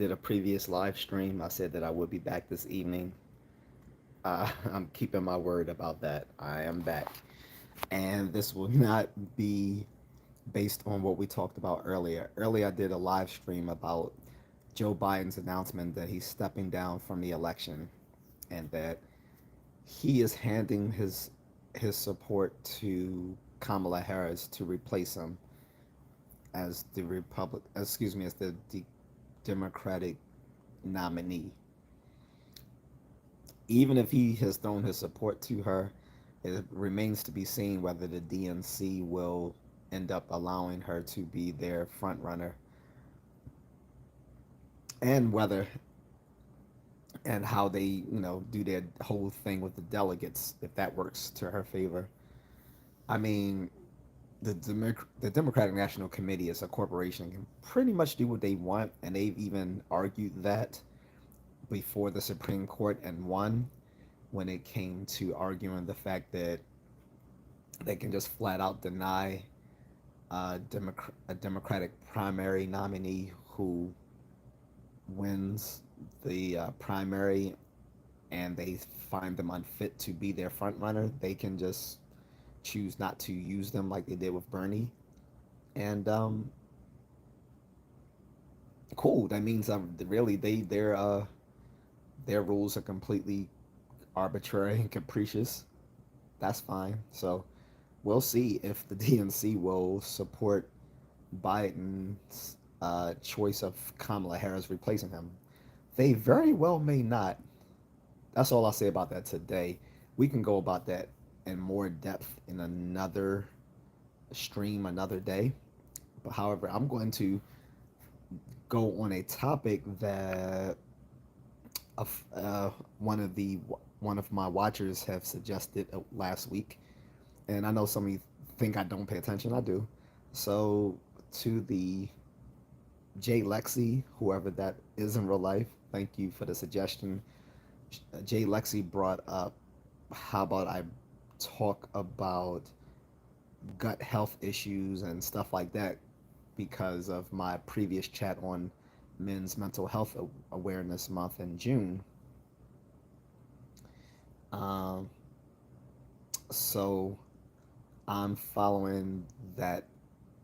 did a previous live stream. I said that I would be back this evening. I'm keeping my word about that. I am back. And this will not be based on what we talked about earlier. Earlier, I did a live stream about Joe Biden's announcement that he's stepping down from the election and that he is handing his support to Kamala Harris to replace him as the as the Democratic nominee. Even if he has thrown his support to her, it remains to be seen whether the DNC will end up allowing her to be their front runner, and whether and how they do their whole thing with the delegates if that works to her favor. I mean, the Democratic National Committee as a corporation can pretty much do what they want, and they've even argued that before the Supreme Court and won when it came to arguing the fact that they can just flat out deny a Democratic primary nominee who wins the primary and they find them unfit to be their front runner. They can just choose not to use them like they did with Bernie. And cool. That means really their rules are completely arbitrary and capricious. That's fine. So we'll see if the DNC will support Biden's choice of Kamala Harris replacing him. They very well may not. That's all I'll say about that today. We can go about that in more depth in another stream another day. But however, I'm going to go on a topic that one of my watchers have suggested last week, and I know some of you think I don't pay attention. I do. So to the J.A.C, whoever that is in real life, thank you for the suggestion. J.A.C brought up, how about I talk about gut health issues and stuff like that because of my previous chat on Men's Mental Health Awareness Month in June. Um, so I'm following that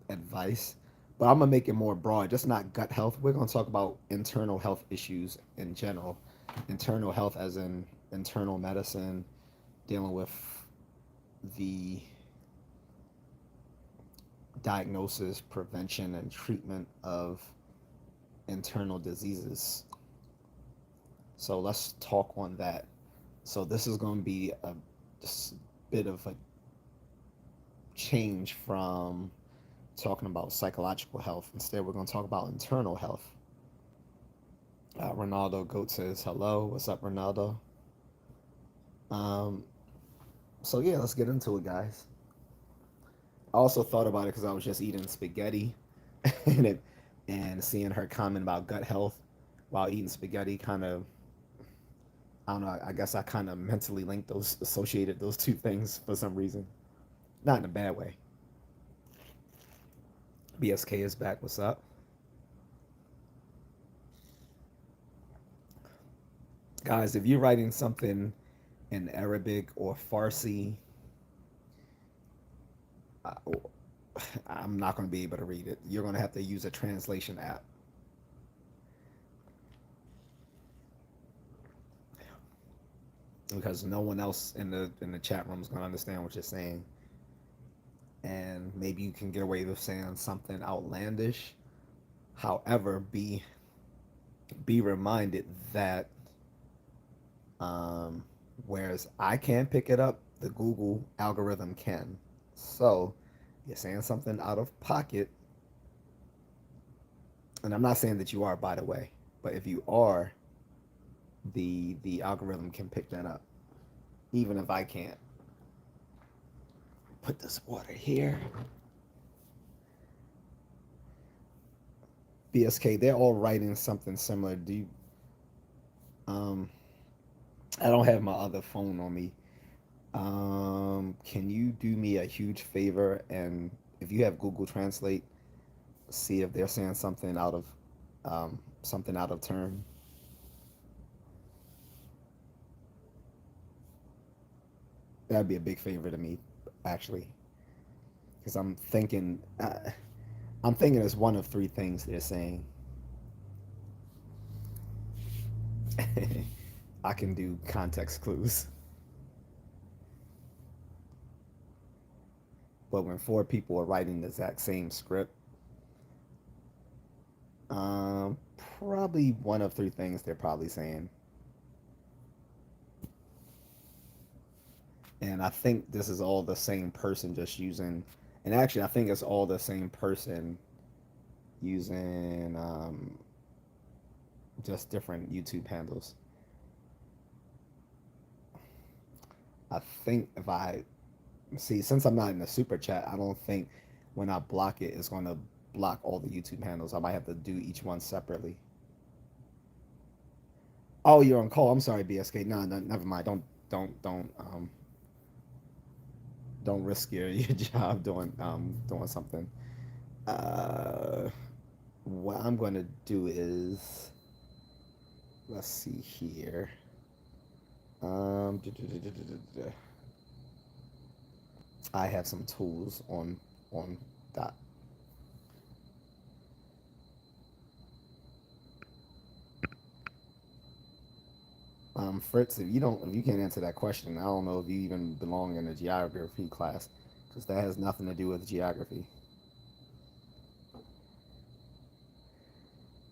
advice, but I'm gonna make it more broad, just not gut health. We're gonna talk about internal health issues in general. Internal health, as in internal medicine, dealing with the diagnosis, prevention, and treatment of internal diseases. So let's talk on that. So this is going to be a bit of a change from talking about psychological health. Instead, we're going to talk about internal health. Ronaldo Goat says hello. What's up, Ronaldo? Um, so yeah, let's get into it, guys. I also thought about it because I was just eating spaghetti, and seeing her comment about gut health while eating spaghetti kind of, I don't know. I guess I kind of mentally linked associated those two things for some reason, not in a bad way. BSK is back. What's up, guys? If you're writing something in Arabic or Farsi, uh, I'm not going to be able to read it. You're going to have to use a translation app because no one else in the chat room is going to understand what you're saying. And maybe you can get away with saying something outlandish. However, be reminded that um, whereas I can't pick it up, the Google algorithm can. So you're saying something out of pocket, and I'm not saying that you are, by the way, but if you are, the algorithm can pick that up, even if I can't. Put this water here. BSK, they're all writing something similar. Do you, um, I don't have my other phone on me. Can you do me a huge favor and if you have Google Translate, see if they're saying something out of something out of turn. That'd be a big favor to me, actually, because I'm thinking it's one of three things they're saying. I can do context clues, but when four people are writing the exact same script, um, probably one of three things they're probably saying. And I think this is all the same person just using, and actually I think it's all the same person using just different YouTube handles. I think if I see, since I'm not in the super chat, I don't think when I block it, it's going to block all the YouTube handles. I might have to do each one separately. Oh, you're on call. I'm sorry, BSK. No, no, never mind. Don't risk your job doing something. Uh, what I'm going to do is, let's see here. Um, I have some tools on that. Fritz, if you can't answer that question, I don't know if you even belong in a geography class, because that has nothing to do with geography.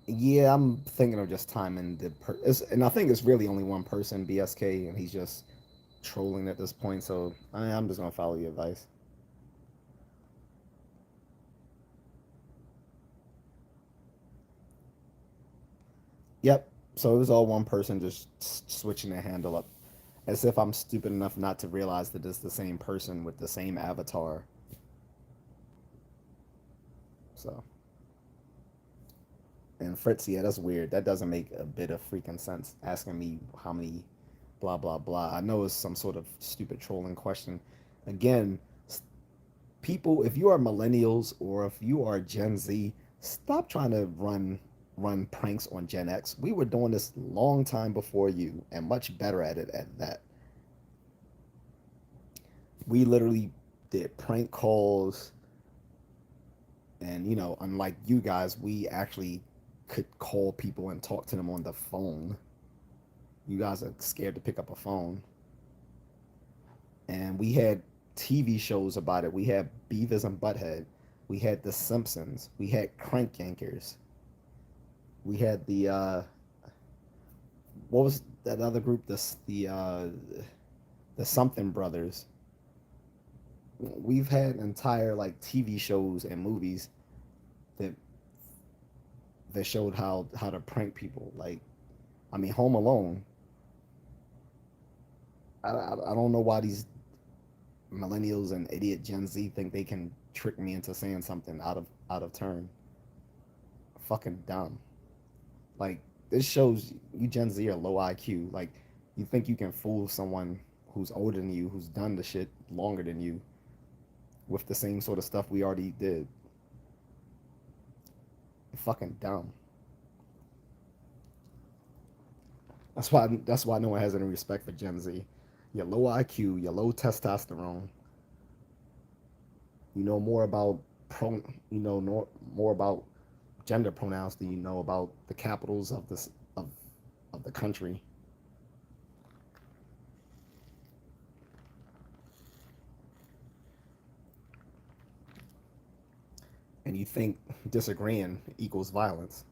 Yeah, I'm thinking of just timing and I think it's really only one person, BSK, and he's just trolling at this point. So I'm just gonna follow your advice. Yep. So it was all one person just switching their handle up, as if I'm stupid enough not to realize that it's the same person with the same avatar. So, and Fritz, yeah, that's weird. That doesn't make a bit of freaking sense. Asking me how many, blah blah blah. I know it's some sort of stupid trolling question. Again, people, if you are millennials or if you are Gen Z, stop trying to run pranks on Gen X. We were doing this long time before you and much better at it at that. We literally did prank calls, and unlike you guys, we actually could call people and talk to them on the phone. You guys are scared to pick up a phone. And we had TV shows about it. We had Beavis and Butthead. We had The Simpsons. We had Crank Yankers. We had what was that other group? The Something Brothers. We've had entire like TV shows and movies that showed how to prank people. Like, I mean, Home Alone. I don't know why these millennials and idiot Gen Z think they can trick me into saying something out of turn. Fucking dumb. Like, this shows you Gen Z are low IQ. Like, you think you can fool someone who's older than you, who's done the shit longer than you, with the same sort of stuff we already did. Fucking dumb. That's why no one has any respect for Gen Z. You're low IQ, you're low testosterone. You know more about more about gender pronouns than you know about the capitals of the country. And you think disagreeing equals violence.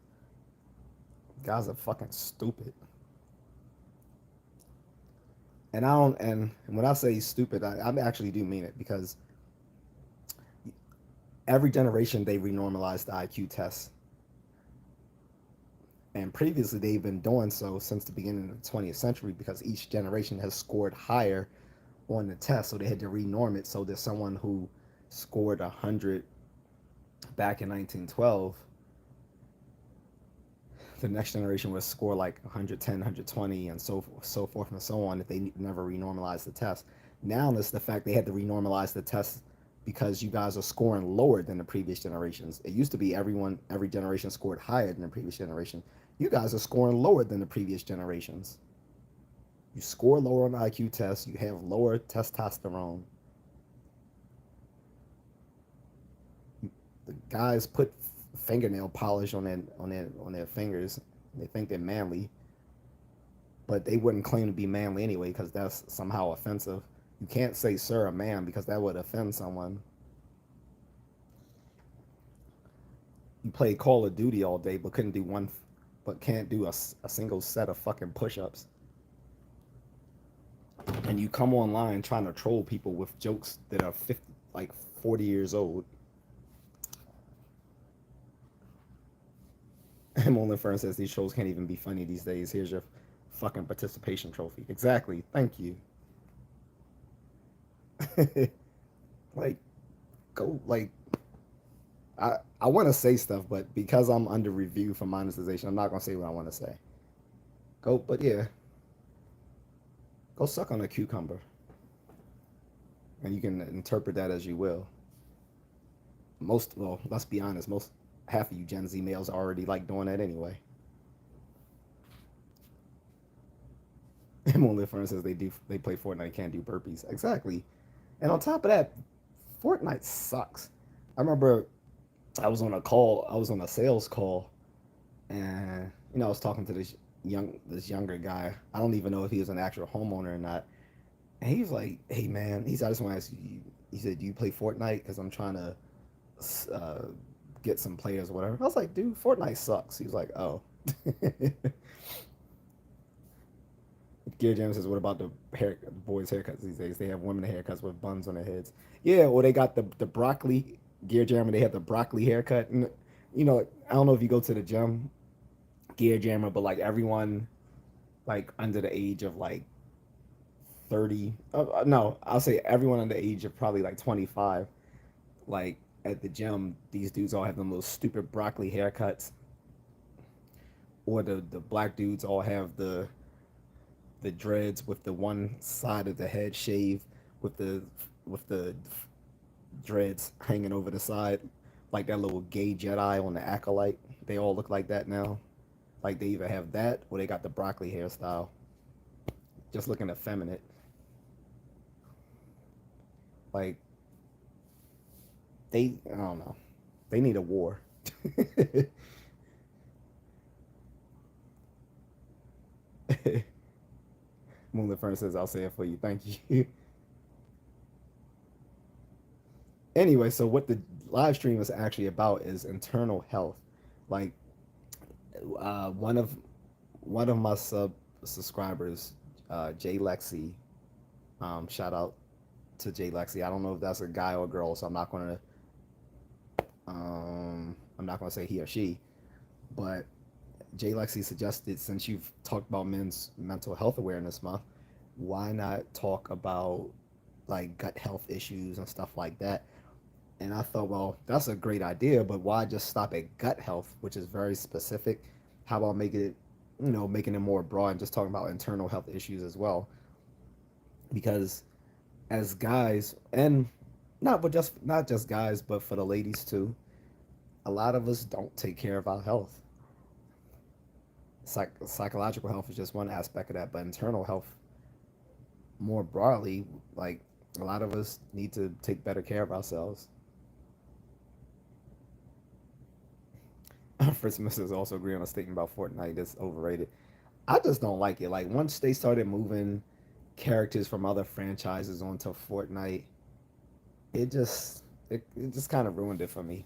Guys are fucking stupid. And I don't. And when I say stupid, I actually do mean it, because every generation they renormalize the IQ test, and previously they've been doing so since the beginning of the 20th century, because each generation has scored higher on the test, so they had to renorm it. So there's someone who scored 100 back in 1912, the next generation would score like 110, 120, and so forth and so on if they never renormalized the test. Now it's the fact they had to renormalize the test because you guys are scoring lower than the previous generations. It used to be every generation scored higher than the previous generation. You guys are scoring lower than the previous generations. You score lower on the IQ test. You have lower testosterone. The guys put fingernail polish on their fingers. They think they're manly, but they wouldn't claim to be manly anyway because that's somehow offensive. You can't say "sir" a man because that would offend someone. You play Call of Duty all day, but couldn't do one, but can't do a single set of fucking push-ups. And you come online trying to troll people with jokes that are 50, like 40 years old. And Molin Fern says these shows can't even be funny these days. Here's your fucking participation trophy. Exactly. Thank you. Like, go, like, I want to say stuff, but because I'm under review for monetization, I'm not going to say what I want to say. Go, but yeah, go suck on a cucumber. And you can interpret that as you will. Well, let's be honest, half of you Gen Z males are already like doing that anyway. Emily Fern says they play Fortnite, can't do burpees. Exactly. And on top of that, Fortnite sucks. I remember I was on a sales call, and I was talking to this younger guy. I don't even know if he was an actual homeowner or not. And he was like, "Hey man," I just want to ask you. He said, "Do you play Fortnite? Because I'm trying to uh, get some players or whatever." I was like, "Dude, Fortnite sucks." He was like, "Oh." Gear Jam says, "What about the boys' haircuts these days? They have women haircuts with buns on their heads." Yeah, or they got the broccoli Gear Jammer. They have the broccoli haircut. And, I don't know if you go to the gym, Gear Jammer, but like everyone, like under the age of like 30. No, I'll say everyone under the age of probably like 25. Like at the gym, these dudes all have them little stupid broccoli haircuts, or the black dudes all have the dreads with the one side of the head shaved with the dreads hanging over the side, like that little gay Jedi on the acolyte. They all look like that now. Like they either have that or they got the broccoli hairstyle. Just looking effeminate. Like I don't know. They need a war. Moonlit Fern says, "I'll say it for you. Thank you." Anyway, so what the live stream is actually about is internal health. Like uh, one of one of my subscribers, J.A.C. Shout out to J.A.C. I don't know if that's a guy or a girl, so I'm not gonna say he or she. But J.A.C. suggested, since you've talked about Men's Mental Health Awareness Month, why not talk about like gut health issues and stuff like that? And I thought, well, that's a great idea, but why just stop at gut health, which is very specific? How about making it more broad and just talking about internal health issues as well? Because as guys, and not just guys, but for the ladies too, a lot of us don't take care of our health. Psychological health is just one aspect of that, but internal health more broadly, like a lot of us need to take better care of ourselves. First Mrs. also agree on a statement about Fortnite is overrated. I just don't like it. Like once they started moving characters from other franchises onto Fortnite, it just kind of ruined it for me.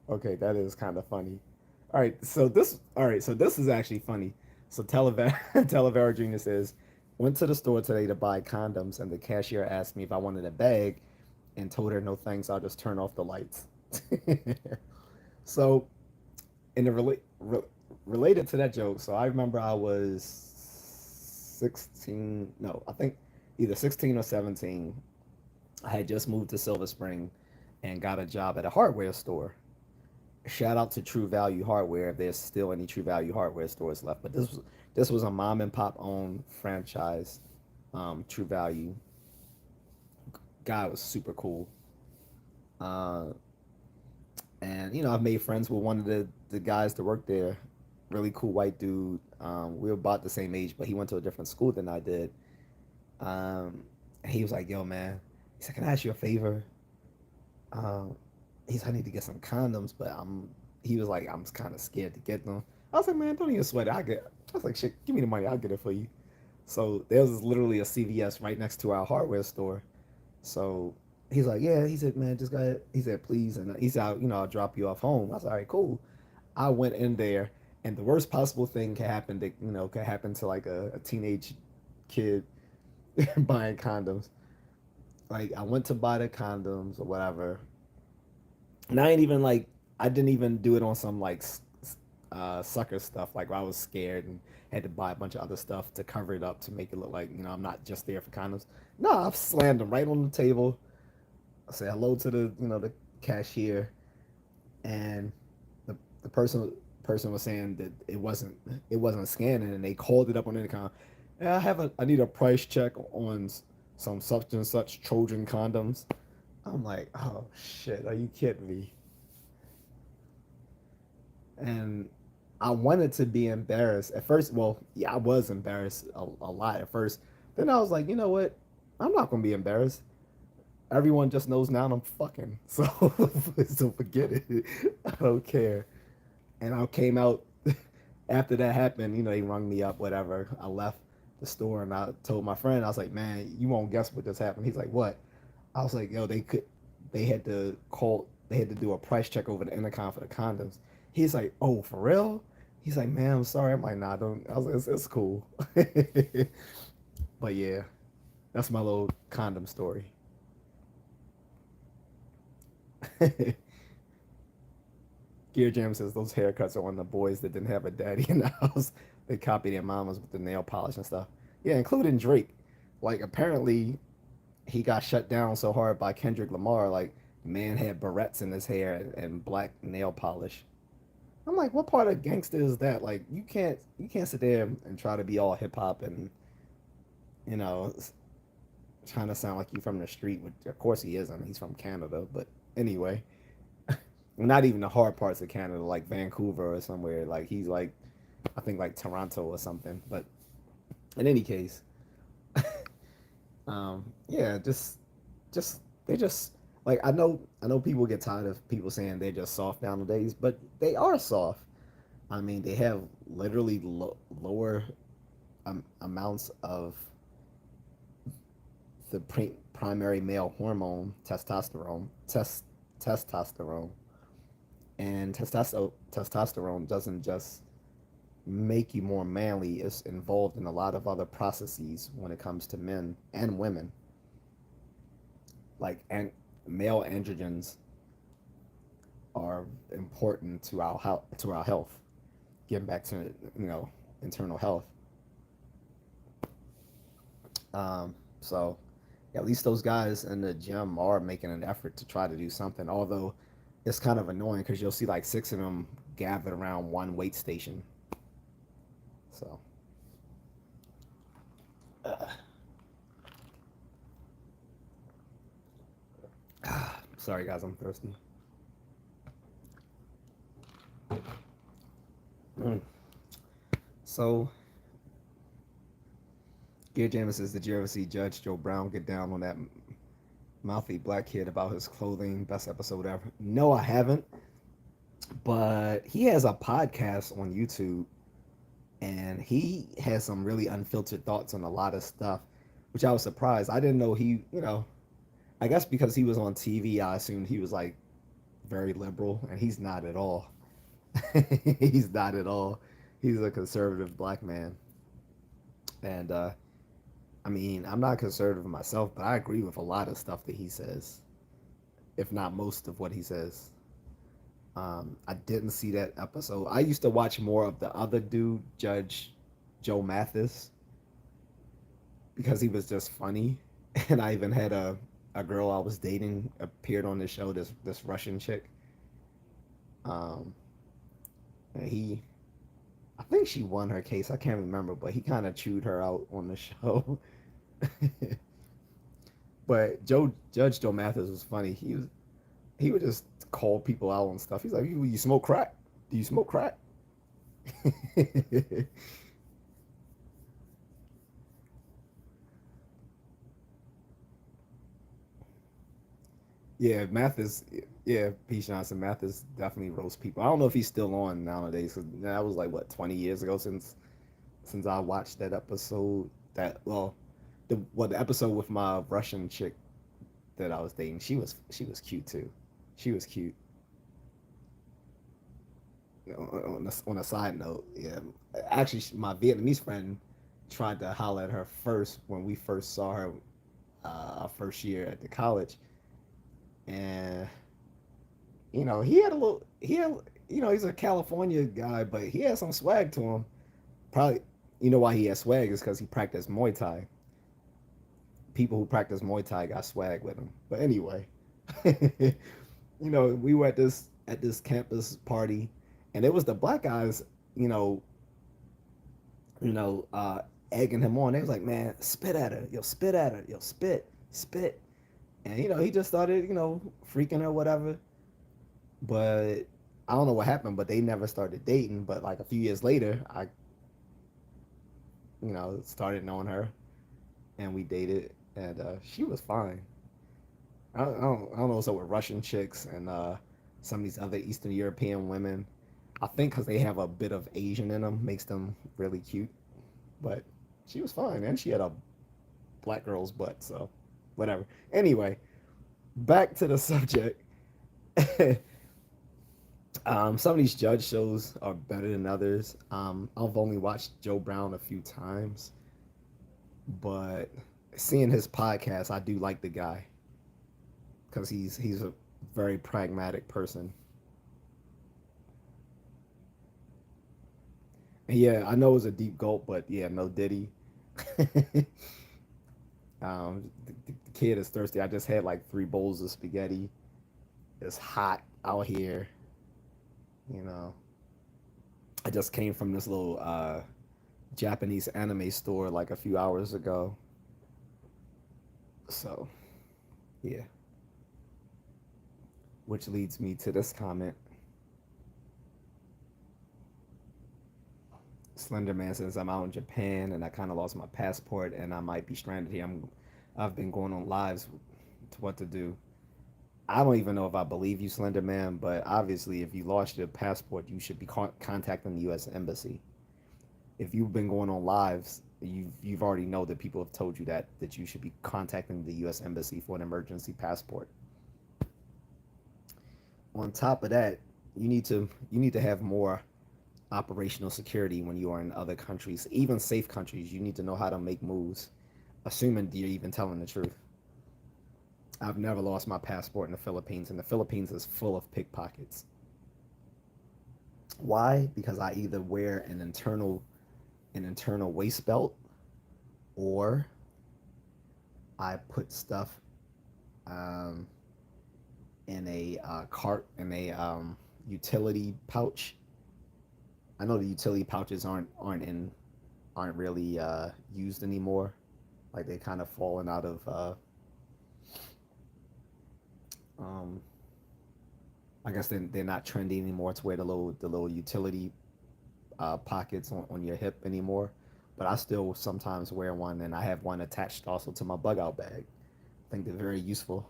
Okay, that is kind of funny. All right, so this is actually funny. So Talavera Jr. says, "Went to the store today to buy condoms, and the cashier asked me if I wanted a bag, and told her no thanks. I'll just turn off the lights." So, in the related to that joke, so I remember I was 16. No, I think either 16 or 17. I had just moved to Silver Spring, and got a job at a hardware store. Shout out to True Value Hardware if there's still any True Value Hardware stores left. But this was a mom and pop owned franchise, True Value. guy was super cool. Uh, and I've made friends with one of the guys that worked there. Really cool white dude. We were about the same age, but he went to a different school than I did. He was like, "Yo, man," he said, "Can I ask you a favor?" Um, he said, "I need to get some condoms, but I'm." He was like, "I'm kind of scared to get them." I was like, "Man, don't even sweat it. I get." I was like, "Shit, give me the money. I'll get it for you." So there was literally a CVS right next to our hardware store. So he's like, "Yeah." He said, "Man, just got." He said, "Please," and he said, I'll drop you off home." I was like, "All right, cool." I went in there, and the worst possible thing could happen that could happen to like a teenage kid buying condoms. Like I went to buy the condoms or whatever, and I ain't even like I didn't even do it on some like sucker stuff like where I was scared and had to buy a bunch of other stuff to cover it up to make it look like I'm not just there for condoms. No, I've slammed them right on the table. I say hello to the cashier, and the person was saying that it wasn't scanning, and they called it up on the account. Yeah, I need a price check on some such and such Trojan condoms. I'm like, oh shit, are you kidding me? And I wanted to be embarrassed at first. Well, yeah, I was embarrassed a lot at first. Then I was like, you know what? I'm not gonna be embarrassed. Everyone just knows now I'm fucking. So so forget it. I don't care. And I came out after that happened. They rung me up, whatever. I left the store and I told my friend, I was like, man, you won't guess what just happened. He's like, what? I was like, yo, they had to do a price check over the intercom for the condoms. He's like, oh, for real? He's like, man, I'm sorry. I'm like, nah, don't. I was like, it's cool. But yeah, that's my little condom story. Gear Jam says those haircuts are on the boys that didn't have a daddy in the house. They copy their mamas with the nail polish and stuff. Yeah, including Drake. Like apparently he got shut down so hard by Kendrick Lamar. Like man had barrettes in his hair and black nail polish. I'm like, what part of gangster is that? Like you can't sit there and try to be all hip hop and you know trying to sound like you from the street. Which of course he isn't. He's from Canada, but anyway, not even the hard parts of Canada, like Vancouver or somewhere. Like he's like, I think like Toronto or something. But in any case, yeah, just they just like I know people get tired of people saying they're just soft nowadays, but they are soft. I mean, they have literally lower amounts of the primary male hormone, testosterone, and testosterone doesn't just make you more manly. It's involved in a lot of other processes when it comes to men and women, like and male androgens are important to our health. Getting back to internal health. So at least those guys in the gym are making an effort to try to do something. Although it's kind of annoying because you'll see like six of them gathered around one weight station. So sorry guys, I'm thirsty. Mm. So Gear James says, did you ever see Judge Joe Brown get down on that mouthy black kid about his clothing? Best episode ever. No, I haven't. But he has a podcast on YouTube and he has some really unfiltered thoughts on a lot of stuff, which I was surprised. I didn't know I guess because he was on TV, I assumed he was like very liberal, and he's not at all. He's not at all. He's a conservative black man. And I mean, I'm not conservative myself, but I agree with a lot of stuff that he says, if not most of what he says. I didn't see that episode. I used to watch more of the other dude, Judge Joe Mathis, because he was just funny. And I even had a girl I was dating appeared on the show, this Russian chick. Um, and I think she won her case. I can't remember, but he kind of chewed her out on the show. But Judge Joe Mathis was funny. He would just call people out on stuff. He's like, you smoke crack? Do you smoke crack? Yeah, Mathis. Yeah, P. Johnson Mathis definitely roasts people. I don't know if he's still on nowadays. 'Cause that was like what 20 years ago since I watched that episode. The episode with my Russian chick that I was dating. She was cute too. She was cute. On a side note, yeah, actually, my Vietnamese friend tried to holler at her first when we first saw her our first year at the college, and he had a little he had he's a California guy, but he had some swag to him. Probably, why he has swag is because he practiced Muay Thai. People who practice Muay Thai got swag with him. But anyway, we were at this campus party, and it was the black guys, you know, you know, uh, egging him on. They was like, "Man, spit at her, yo, spit at her, yo, spit, spit," and he just started, freaking her, whatever. But I don't know what happened, but they never started dating. But like a few years later, I, started knowing her, and we dated, and she was fine. I don't know what's up with Russian chicks and some of these other Eastern European women. I think because they have a bit of Asian in them makes them really cute. But she was fine, and she had a black girl's butt, so whatever. Anyway, back to the subject. Some of these judge shows are better than others. I've only watched Joe Brown a few times, but seeing his podcast, I do like the guy because he's a very pragmatic person. And yeah, I know it was a deep gulp, but yeah, no Diddy. The kid is thirsty. I just had like 3 bowls of spaghetti. It's hot out here. You know, I just came from this little Japanese anime store like a few hours ago. So yeah, which leads me to this comment. Slender Man says I'm out in Japan and I kind of lost my passport and I might be stranded here. I've been going on lives to what to do. I don't even know if I believe you, Slender Man, but obviously, if you lost your passport, you should be contacting the U.S. Embassy. If you've been going on lives, you've already know that people have told you that you should be contacting the U.S. Embassy for an emergency passport. On top of that, you need to have more operational security when you are in other countries, even safe countries. You need to know how to make moves, assuming you're even telling the truth. I've never lost my passport in the Philippines, and the Philippines is full of pickpockets. Why? Because I either wear an internal waist belt, or I put stuff um, in a cart in a utility pouch. I know the utility pouches aren't really used anymore. Like they kind of fallen out of um, I guess they're not trendy anymore to wear the little utility pockets on your hip anymore. But I still sometimes wear one, and I have one attached also to my bug out bag. I think they're very useful.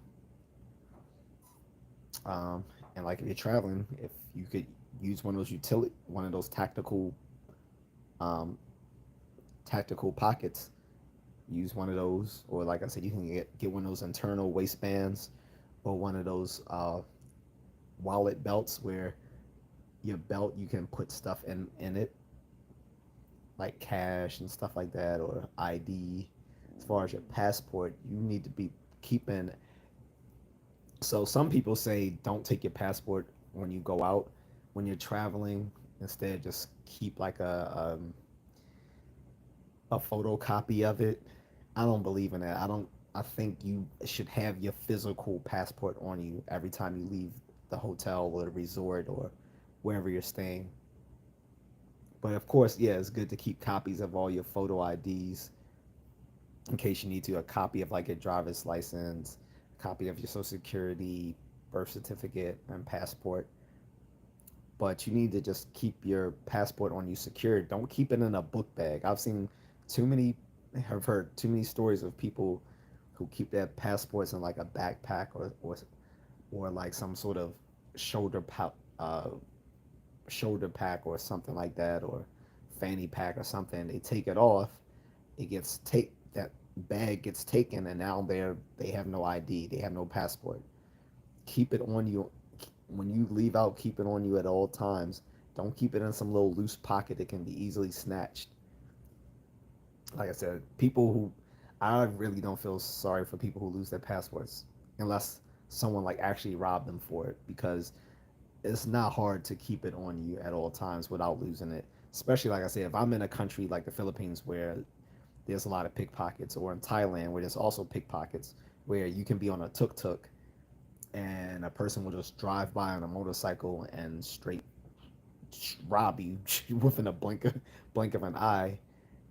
And like if you're traveling, if you could use one of those um, tactical pockets, use one of those, or like I said, you can get one of those internal waistbands, or one of those wallet belts where your belt you can put stuff in it, like cash and stuff like that, or ID. As far as your passport, you need to be keeping. So some people say don't take your passport when you go out, when you're traveling. Instead, just keep like a photocopy of it. I don't believe in that. I don't. I think you should have your physical passport on you every time you leave the hotel or the resort or wherever you're staying. But of course, yeah, it's good to keep copies of all your photo IDs. in case you need to, a copy of like your driver's license, a copy of your social security, birth certificate, and passport. But you need to just keep your passport on you secured. Don't keep it in a book bag. Too many, have heard too many stories of people who keep their passports in like a backpack or like some sort of shoulder pa- uh, shoulder pack or something like that, or fanny pack or something. They take it off, it gets take that bag gets taken, and now they have no ID, they have no passport. Keep it on you when you leave out. Keep it on you at all times. Don't keep it in some little loose pocket that can be easily snatched. Like I said, people who I really don't feel sorry for people who lose their passports unless someone like actually robbed them for it, because it's not hard to keep it on you at all times without losing it. Especially like I said, if I'm in a country like the Philippines where there's a lot of pickpockets, or in Thailand where there's also pickpockets, where you can be on a tuk tuk and a person will just drive by on a motorcycle and straight rob you within a blink of an eye.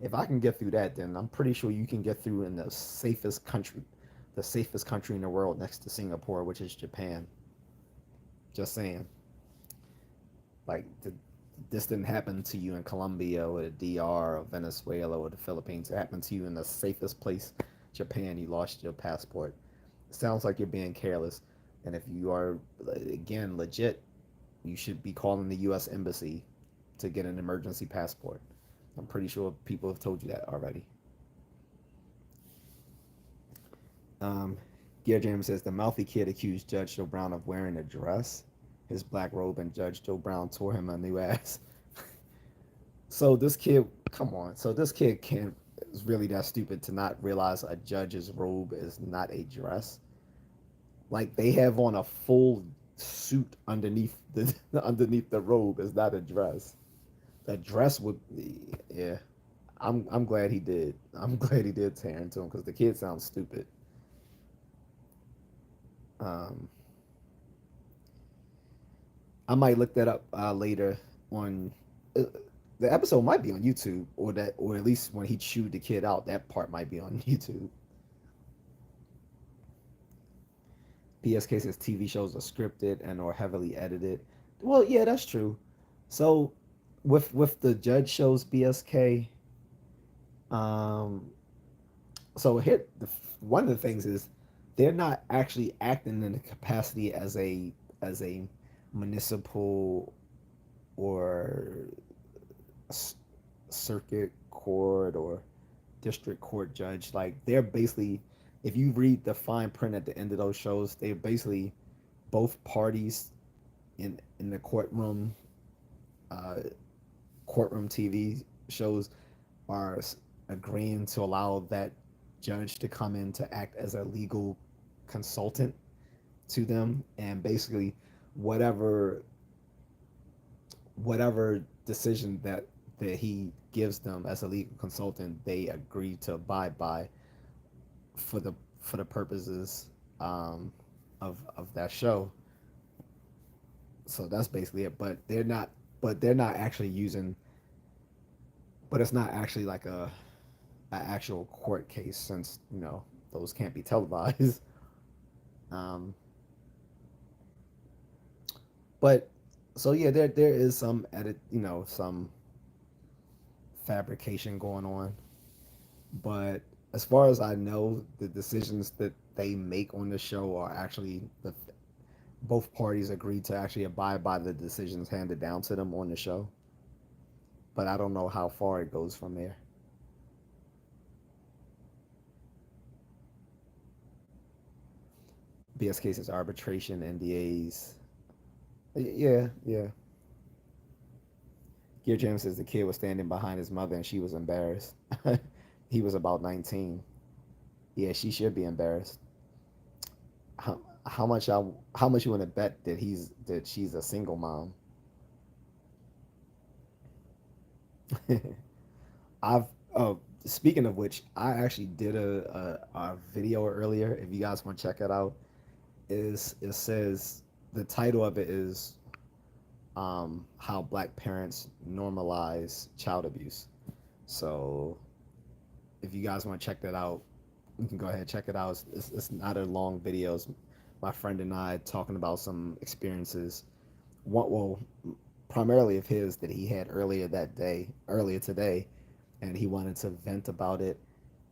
If I can get through that, then I'm pretty sure you can get through in the safest country in the world next to Singapore, which is Japan. Just saying. Like this didn't happen to you in Colombia or the DR or Venezuela or the Philippines. It happened to you in the safest place, Japan. You lost your passport. It sounds like you're being careless. And if you are, again, legit, you should be calling the U.S. Embassy to get an emergency passport. I'm pretty sure people have told you that already. Um, Gear James says the mouthy kid accused Judge Joe Brown of wearing a dress, his black robe, and Judge Joe Brown tore him a new ass. So this kid, come on. So this kid can't is really that stupid to not realize a judge's robe is not a dress. Like they have on a full suit underneath the underneath the robe is not a dress. A dress would, yeah. I'm glad he did. I'm glad he did tear into him because the kid sounds stupid. Um, I might look that up later on. Uh, the episode might be on YouTube, or at least when he chewed the kid out, that part might be on YouTube. PSK says TV shows are scripted and or heavily edited. Well, yeah, that's true. So, with the judge shows BSK, um, so here one of the things is they're not actually acting in the capacity as a municipal or circuit court or district court judge. Like they're basically, if you read the fine print at the end of those shows, they're basically both parties in the uh, courtroom TV shows are agreeing to allow that judge to come in to act as a legal consultant to them, and basically whatever whatever decision that he gives them as a legal consultant, they agree to abide by for the purposes of that show. So that's basically it. They're not actually using. But it's not actually like a actual court case, since those can't be televised. Um, but so yeah, there is some some fabrication going on. But as far as I know, the decisions that they make on the show are actually both parties agree to actually abide by the decisions handed down to them on the show. But I don't know how far it goes from there. BS cases, arbitration, NDAs. Yeah, yeah. Gear James says the kid was standing behind his mother and she was embarrassed. He was about 19. Yeah, she should be embarrassed. How much you want to bet that she's a single mom? I've speaking of which, I actually did a video earlier. If you guys want to check it out, is it says the title of it is how black parents normalize child abuse. So if you guys want to check that out, you can go ahead and check it out. It's not a long video. It's my friend and I talking about some experiences. One, well, primarily of his that he had earlier today, and he wanted to vent about it.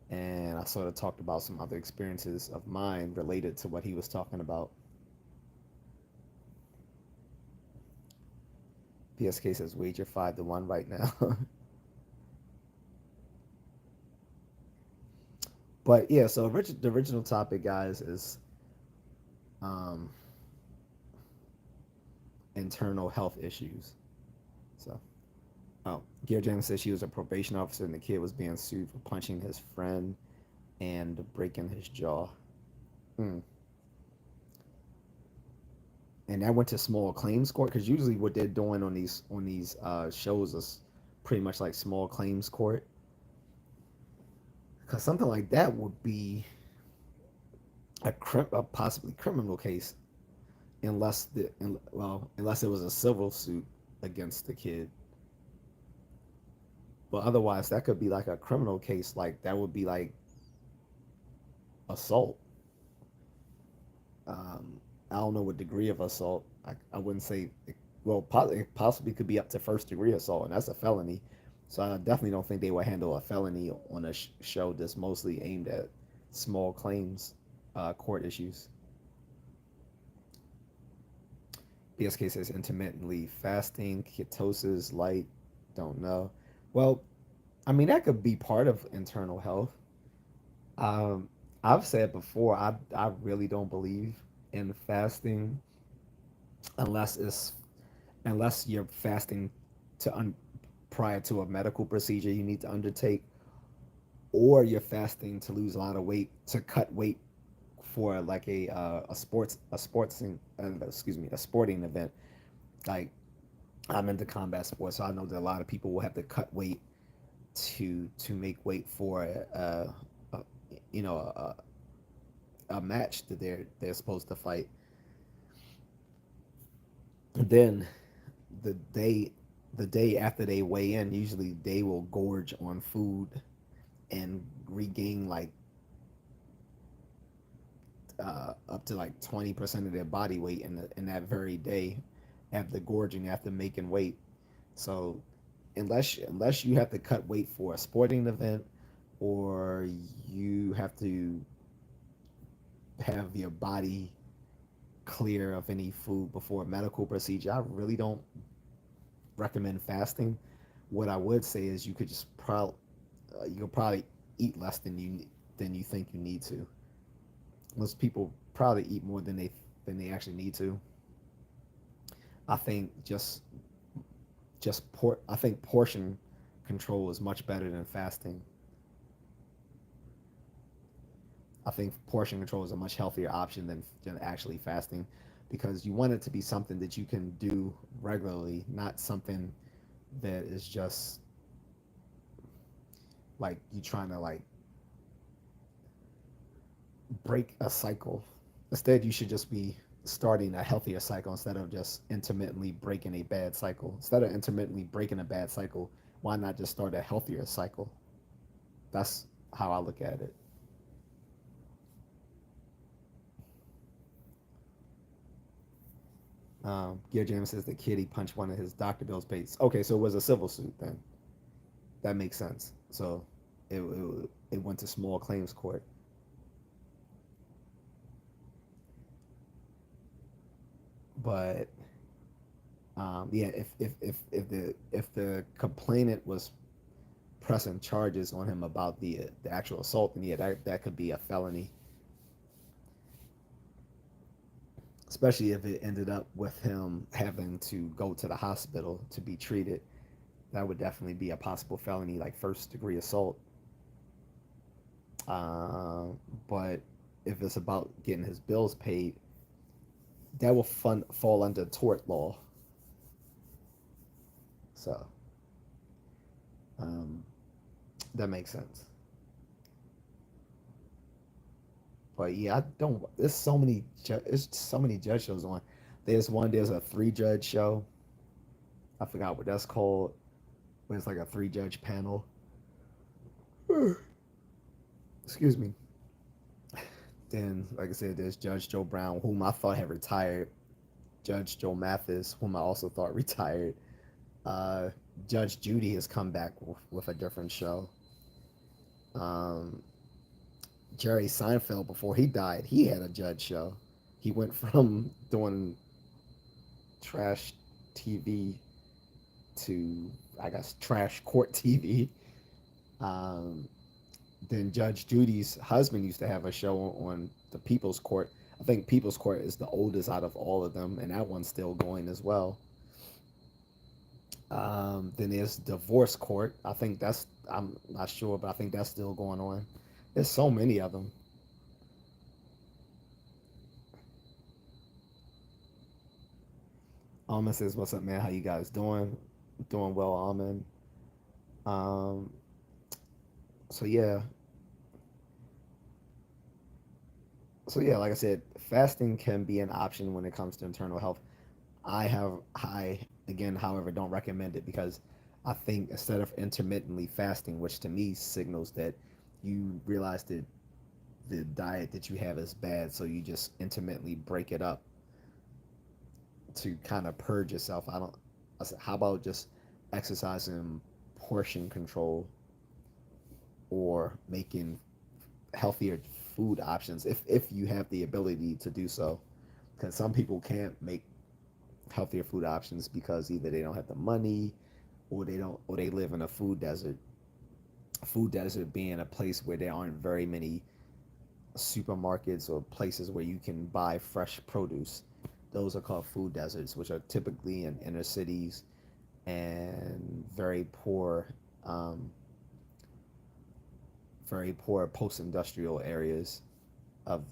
And I sort of talked about some other experiences of mine related to what he was talking about. PSK says wager 5-1 right now. But yeah, so the original topic, guys, is um, internal health issues. So, oh, Gear Jam says she was a probation officer and the kid was being sued for punching his friend and breaking his jaw. Hmm. And that went to small claims court because usually what they're doing on these shows is pretty much like small claims court. Because something like that would be a possibly criminal case unless it was a civil suit against the kid. But otherwise, that could be like a criminal case. Like that would be like assault. I don't know what degree of assault. I wouldn't say. Well, it possibly could be up to first degree assault, and that's a felony. So I definitely don't think they would handle a felony on a show that's mostly aimed at small claims court issues. BSK says intermittently fasting, ketosis, light. Don't know. Well, I mean that could be part of internal health. Um, I've said before, I really don't believe in fasting unless it's unless you're fasting prior to a medical procedure you need to undertake, or you're fasting to lose a lot of weight to cut weight for like a sporting event. Like I'm into combat sports, so I know that a lot of people will have to cut weight to make weight for a you know a match that they're supposed to fight. Then the day the day after they weigh in, usually they will gorge on food and regain like up to like 20% of their body weight in that very day after gorging after making weight. So unless you have to cut weight for a sporting event or you have to have your body clear of any food before a medical procedure, I really don't recommend fasting. What I would say is you could probably eat less than you think you need to. Most people probably eat more than they actually need to. I think I think portion control is much better than fasting. I think portion control is a much healthier option than actually fasting because you want it to be something that you can do regularly, not something that is just like you trying to like break a cycle. Instead, you should just be starting a healthier cycle instead of just intermittently breaking a bad cycle. Instead of intermittently breaking a bad cycle, why not just start a healthier cycle? That's how I look at it. Gear James says the kid he punched one of his doctor bills paid. Okay, so it was a civil suit then. That makes sense. So it went to small claims court. But yeah, if the complainant was pressing charges on him about the actual assault, then yeah, that could be a felony, especially if it ended up with him having to go to the hospital to be treated. That would definitely be a possible felony, like first degree assault. Uh, but if it's about getting his bills paid, that will fall under tort law. So um, that makes sense. But yeah, I don't. There's so many judge shows on. There's a three judge show. I forgot what that's called. But it's like a three judge panel. excuse me. Then, like I said, there's Judge Joe Brown, whom I thought had retired. Judge Joe Mathis, whom I also thought retired. Uh, Judge Judy has come back with a different show. Um, Jerry Seinfeld, before he died, he had a judge show. He went from doing trash TV to, I guess, trash court TV. Um, then Judge Judy's husband used to have a show on the People's Court. I think People's Court is the oldest out of all of them, and that one's still going as well. Then there's Divorce Court. I think that's, I'm not sure, but I think that's still going on. There's so many of them. Almond says, "What's up, man? How you guys doing? Doing well, Almond." Um, so yeah, like I said, fasting can be an option when it comes to internal health. I again, however, don't recommend it because I think instead of intermittently fasting, which to me signals that you realize that the diet that you have is bad, so you just intermittently break it up to kind of purge yourself. I don't. I said, how about just exercising portion control or making healthier food options if you have the ability to do so? Because some people can't make healthier food options because either they don't have the money or they live in a food desert. Food desert being a place where there aren't very many supermarkets or places where you can buy fresh produce. Those are called food deserts, which are typically in inner cities and um, very poor post-industrial areas of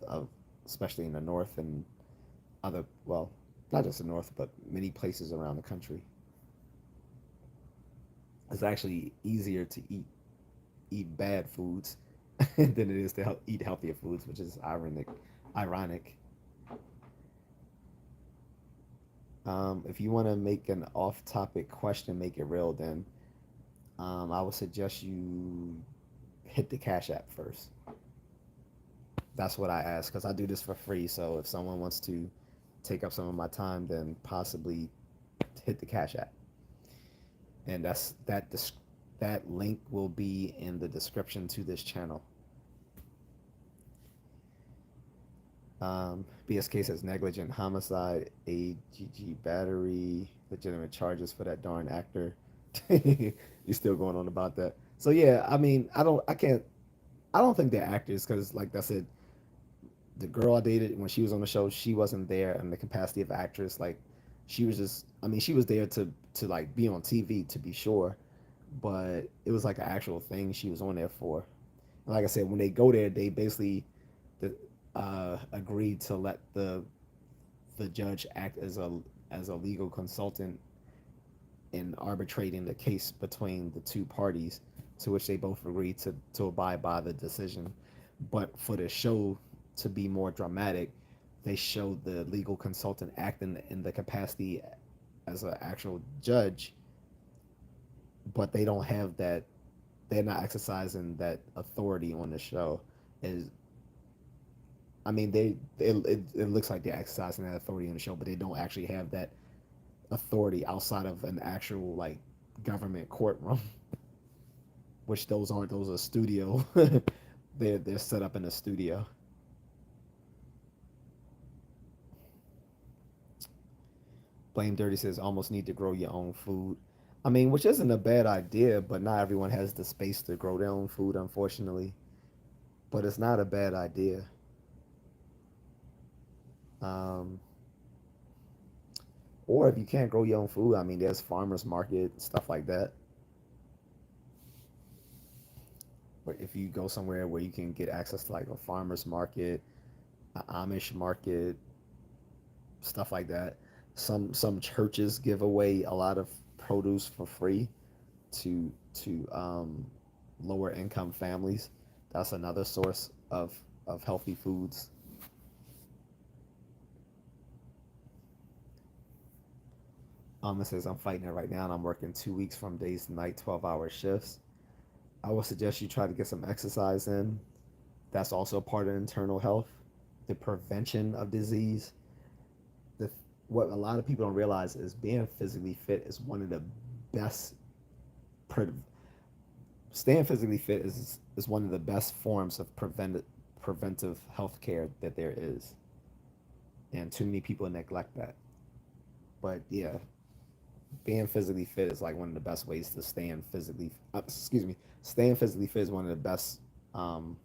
especially in the north and other, well, not just the north, but many places around the country. It's actually easier to eat bad foods than it is to eat healthier foods, which is ironic. Ironic. If you want to make an off-topic question, make it real, then I would suggest you hit the Cash App first. That's what I ask because I do this for free. So if someone wants to take up some of my time, then possibly hit the Cash App, and that link will be in the description to this channel. BSK says negligent homicide, AGG battery, legitimate charges for that darn actor. You're still going on about that. So yeah, I mean, I don't think they're actors because, like I said, the girl I dated when she was on the show, she wasn't there in the capacity of actress. Like, she was just, I mean, she was there to like be on TV to be sure, but it was like an actual thing she was on there for. And like I said, when they go there, they basically agreed to let the judge act as a legal consultant in arbitrating the case between the two parties, to which they both agreed to abide by the decision. But for the show to be more dramatic, they showed the legal consultant acting in the capacity as an actual judge, but they don't have that. They're not exercising that authority on the show. Is I mean, it looks like they're exercising that authority on the show, but they don't actually have that authority outside of an actual like government courtroom, which those are studio. They're set up in a studio. Blame Dirty says almost need to grow your own food. I mean, which isn't a bad idea, but not everyone has the space to grow their own food, unfortunately. But it's not a bad idea. Um, or if you can't grow your own food, I mean, there's farmers market stuff like that. But if you go somewhere where you can get access to like a farmers market, an Amish market, stuff like that. Some churches give away a lot of produce for free to lower income families. That's another source of healthy foods. It says I'm fighting it right now and I'm working 2 weeks from days to night, 12-hour shifts. I would suggest you try to get some exercise in. that's also part of internal health, the prevention of disease. The what a lot of people don't realize is being physically fit is one of the best. Pre- Staying physically fit is one of the best forms of preventive health care that there is, and too many people neglect that. But yeah, being physically fit is like one of the best ways to staying physically fit is one of the best um,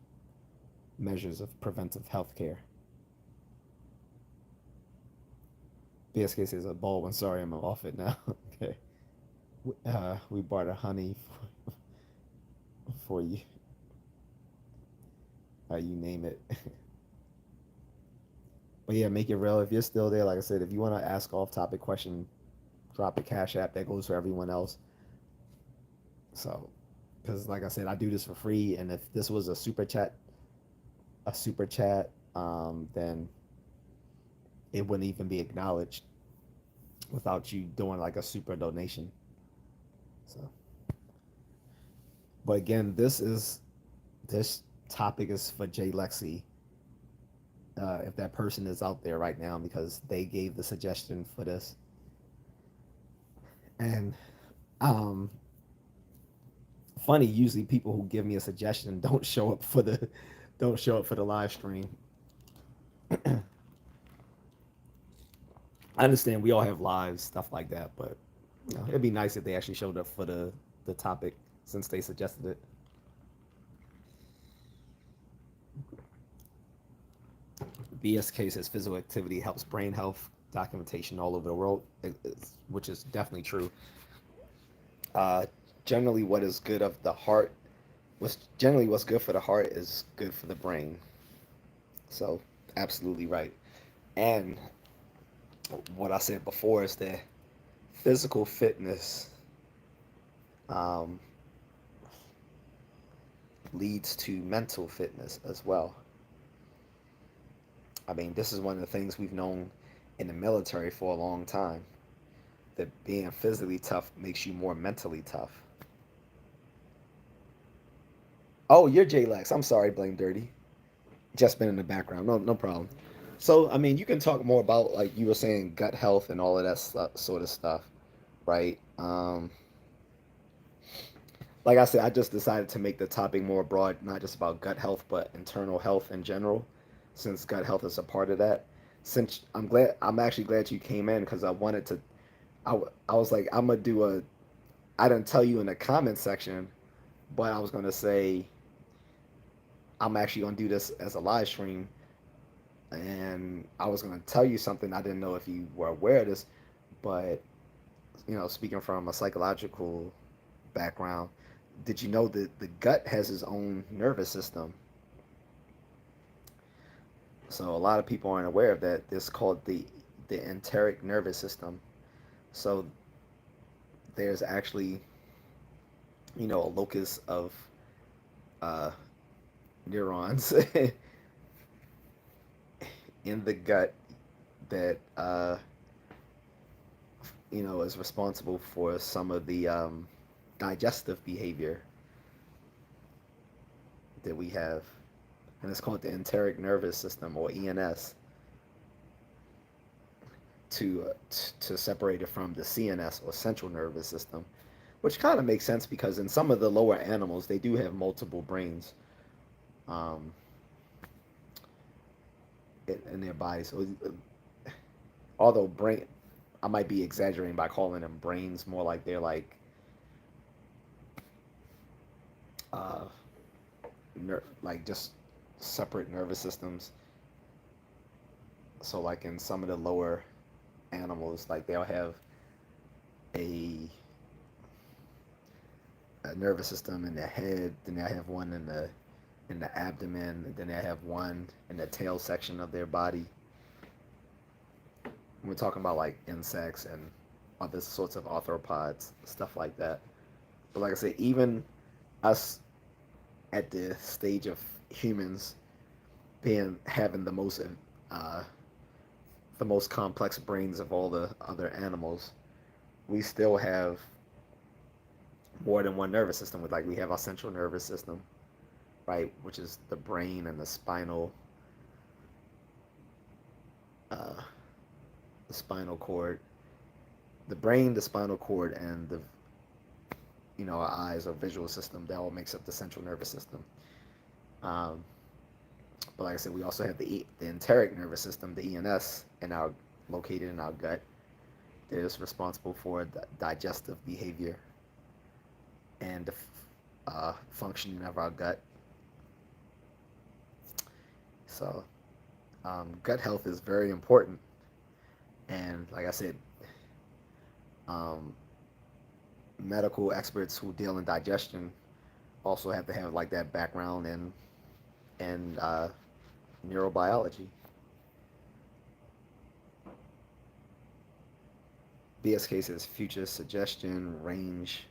measures of preventive health care. BSK says a Baldwin. Sorry, I'm off it now. Okay. We bought a honey for you. You name it. But yeah, make it real. If you're still there, like I said, if you want to ask off topic question, drop a cash app. That goes for everyone else. So, because like I said, I do this for free, and if this was a super chat, then it wouldn't even be acknowledged without you doing like a super donation. So, but again, this topic is for J.A.C. If that person is out there right now, because they gave the suggestion for this, and um, funny, usually people who give me a suggestion don't show up for the live stream. I understand we all have lives, stuff like that, but it'd be nice if they actually showed up for the topic since they suggested it. BSK says physical activity helps brain health. Documentation all over the world, which is definitely true. Uh, Generally, what is good of the heart, what's good for the heart is good for the brain. So, absolutely right. And what I said before is that physical fitness um, leads to mental fitness as well. I mean, this is one of the things we've known in the military for a long time, that being physically tough makes you more mentally tough. Oh, you're J-Lex. I'm sorry, Blame Dirty. Just been in the background. No, no problem. So, I mean, you can talk more about, like you were saying, gut health and all of that sort of stuff, right? Like I said, I just decided to make the topic more broad, not just about gut health, but internal health in general, since gut health is a part of that. Since I'm actually glad you came in because I wanted to. I was like, I'm gonna do a. I didn't tell you in the comment section, but I was gonna say I'm actually gonna do this as a live stream, and I was gonna tell you something. I didn't know if you were aware of this, but speaking from a psychological background, did you know that the gut has its own nervous system? So a lot of people aren't aware of that. It's called the enteric nervous system. So there's actually a locus of uh, neurons in the gut that is responsible for some of the digestive behavior that we have, and it's called the enteric nervous system, or ENS, to separate it from the CNS, or central nervous system, which kind of makes sense because in some of the lower animals they do have multiple brains um, in their bodies. So, although brain, I might be exaggerating by calling them brains, more like they're like uh, like just separate nervous systems. So like in some of the lower animals, like they'll have a nervous system in the head, then they'll have one in the abdomen, and then they have one in the tail section of their body. We're talking about like insects and other sorts of arthropods, stuff like that. But like I said, even us at the stage of humans being having uh, the most complex brains of all the other animals, we still have more than one nervous system. With like we have our central nervous system, right, which is the brain and uh, the spinal cord, the brain, the spinal cord, and the our eyes or visual system. That all makes up the central nervous system. Um, but like I said, we also have the enteric nervous system, the ENS, in our located in our gut. That is responsible for the digestive behavior and the functioning of our gut. So, gut health is very important. And like I said, um, medical experts who deal in digestion also have to have like that background in neurobiology. BSK says future suggestion, range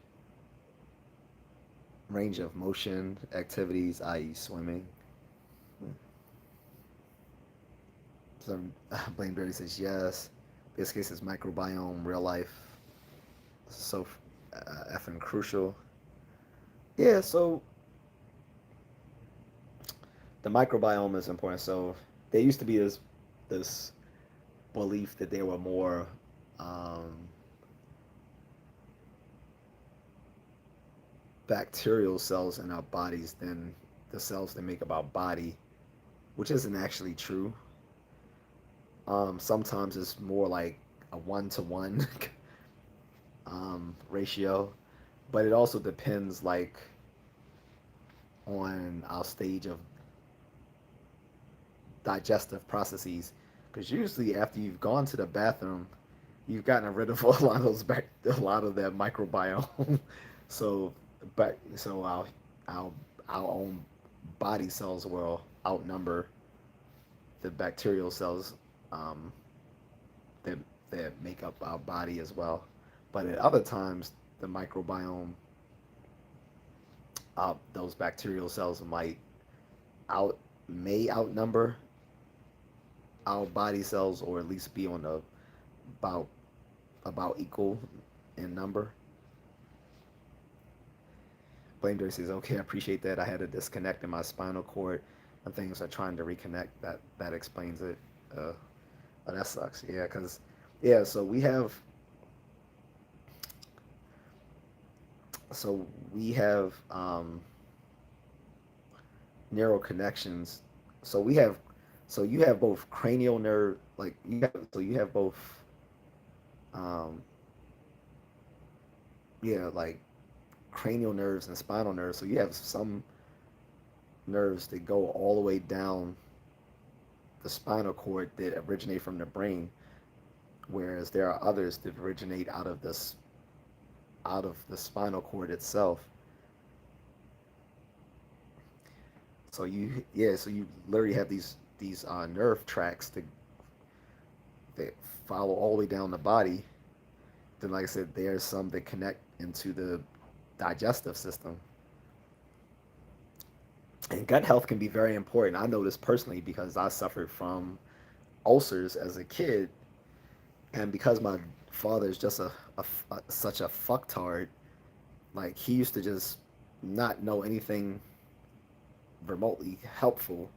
of motion activities, i.e., swimming. Some Blaine Berry says yes. BSK says microbiome, real life, so effing crucial. Yeah, so the microbiome is important. So there used to be this belief that there were more um, bacterial cells in our bodies than the cells that make up our body, which isn't actually true. Sometimes it's more like a 1-to-1 ratio, but it also depends like on our stage of digestive processes. Because usually after you've gone to the bathroom, you've gotten rid of a lot of a lot of that microbiome. so, so our our own body cells will outnumber the bacterial cells um, that make up our body as well. But at other times, the microbiome, those bacterial cells out may outnumber our body cells, or at least be on the about equal in number. Blame Dirty says, "Okay, I appreciate that. I had a disconnect in my spinal cord, and things are trying to reconnect. That explains it. Uh, oh, that sucks. Yeah, because yeah. So we have neural connections. So we have so you have both cranial nerve, like you have both um, yeah, like cranial nerves and spinal nerves. So you have some nerves that go all the way down the spinal cord that originate from the brain, whereas there are others that originate out of the spinal cord itself. So you literally have these nerve tracks that follow all the way down the body. Then, like I said, there's some that connect into the digestive system. And gut health can be very important. I know this personally because I suffered from ulcers as a kid, and because my father is just such a fucktard, like he used to just not know anything remotely helpful.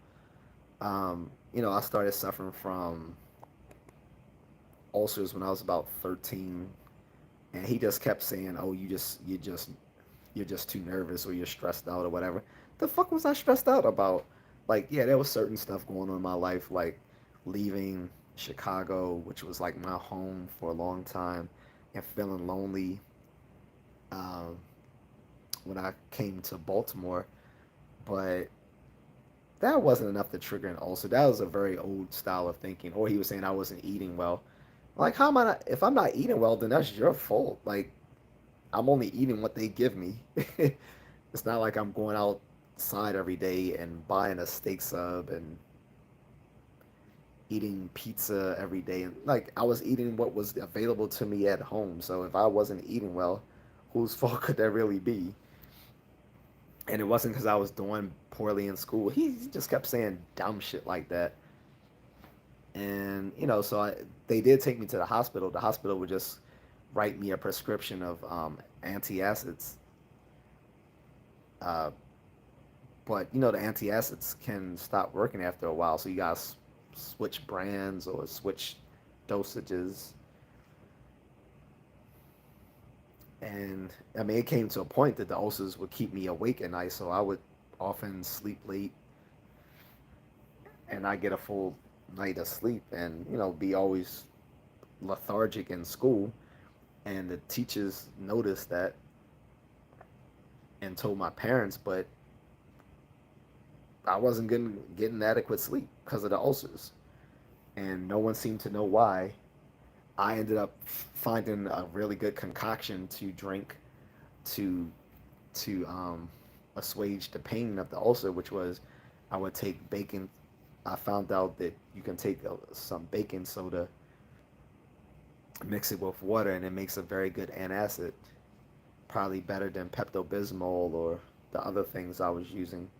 I started suffering from ulcers when I was about 13, and he just kept saying, "Oh, you're just too nervous or you're stressed out or whatever." The fuck was I stressed out about? Like, yeah, there was certain stuff going on in my life, like leaving Chicago, which was like my home for a long time, and feeling lonely um, when I came to Baltimore. But that wasn't enough to trigger an ulcer. That was a very old style of thinking. Or he was saying I wasn't eating well. Like, how am I not? If I'm not eating well, then that's your fault. Like, I'm only eating what they give me. It's not like I'm going outside every day and buying a steak sub and eating pizza every day. And like, I was eating what was available to me at home. So if I wasn't eating well, whose fault could that really be? And it wasn't because I was doing poorly in school. He just kept saying dumb shit like that. And they did take me to the hospital. The hospital would just write me a prescription of antacids, uh, But the antacids can stop working after a while, so you guys switch brands or switch dosages. And I mean, it came to a point that the ulcers would keep me awake at night, so I would often sleep late and I get a full night of sleep, and be always lethargic in school. And the teachers noticed that and told my parents, but I wasn't getting adequate sleep because of the ulcers, and no one seemed to know why. I ended up finding a really good concoction to drink to to assuage the pain of the ulcer, which was I would take bacon. I found out that you can take some baking soda, mix it with water, and it makes a very good antacid. Probably better than Pepto Bismol or the other things I was using.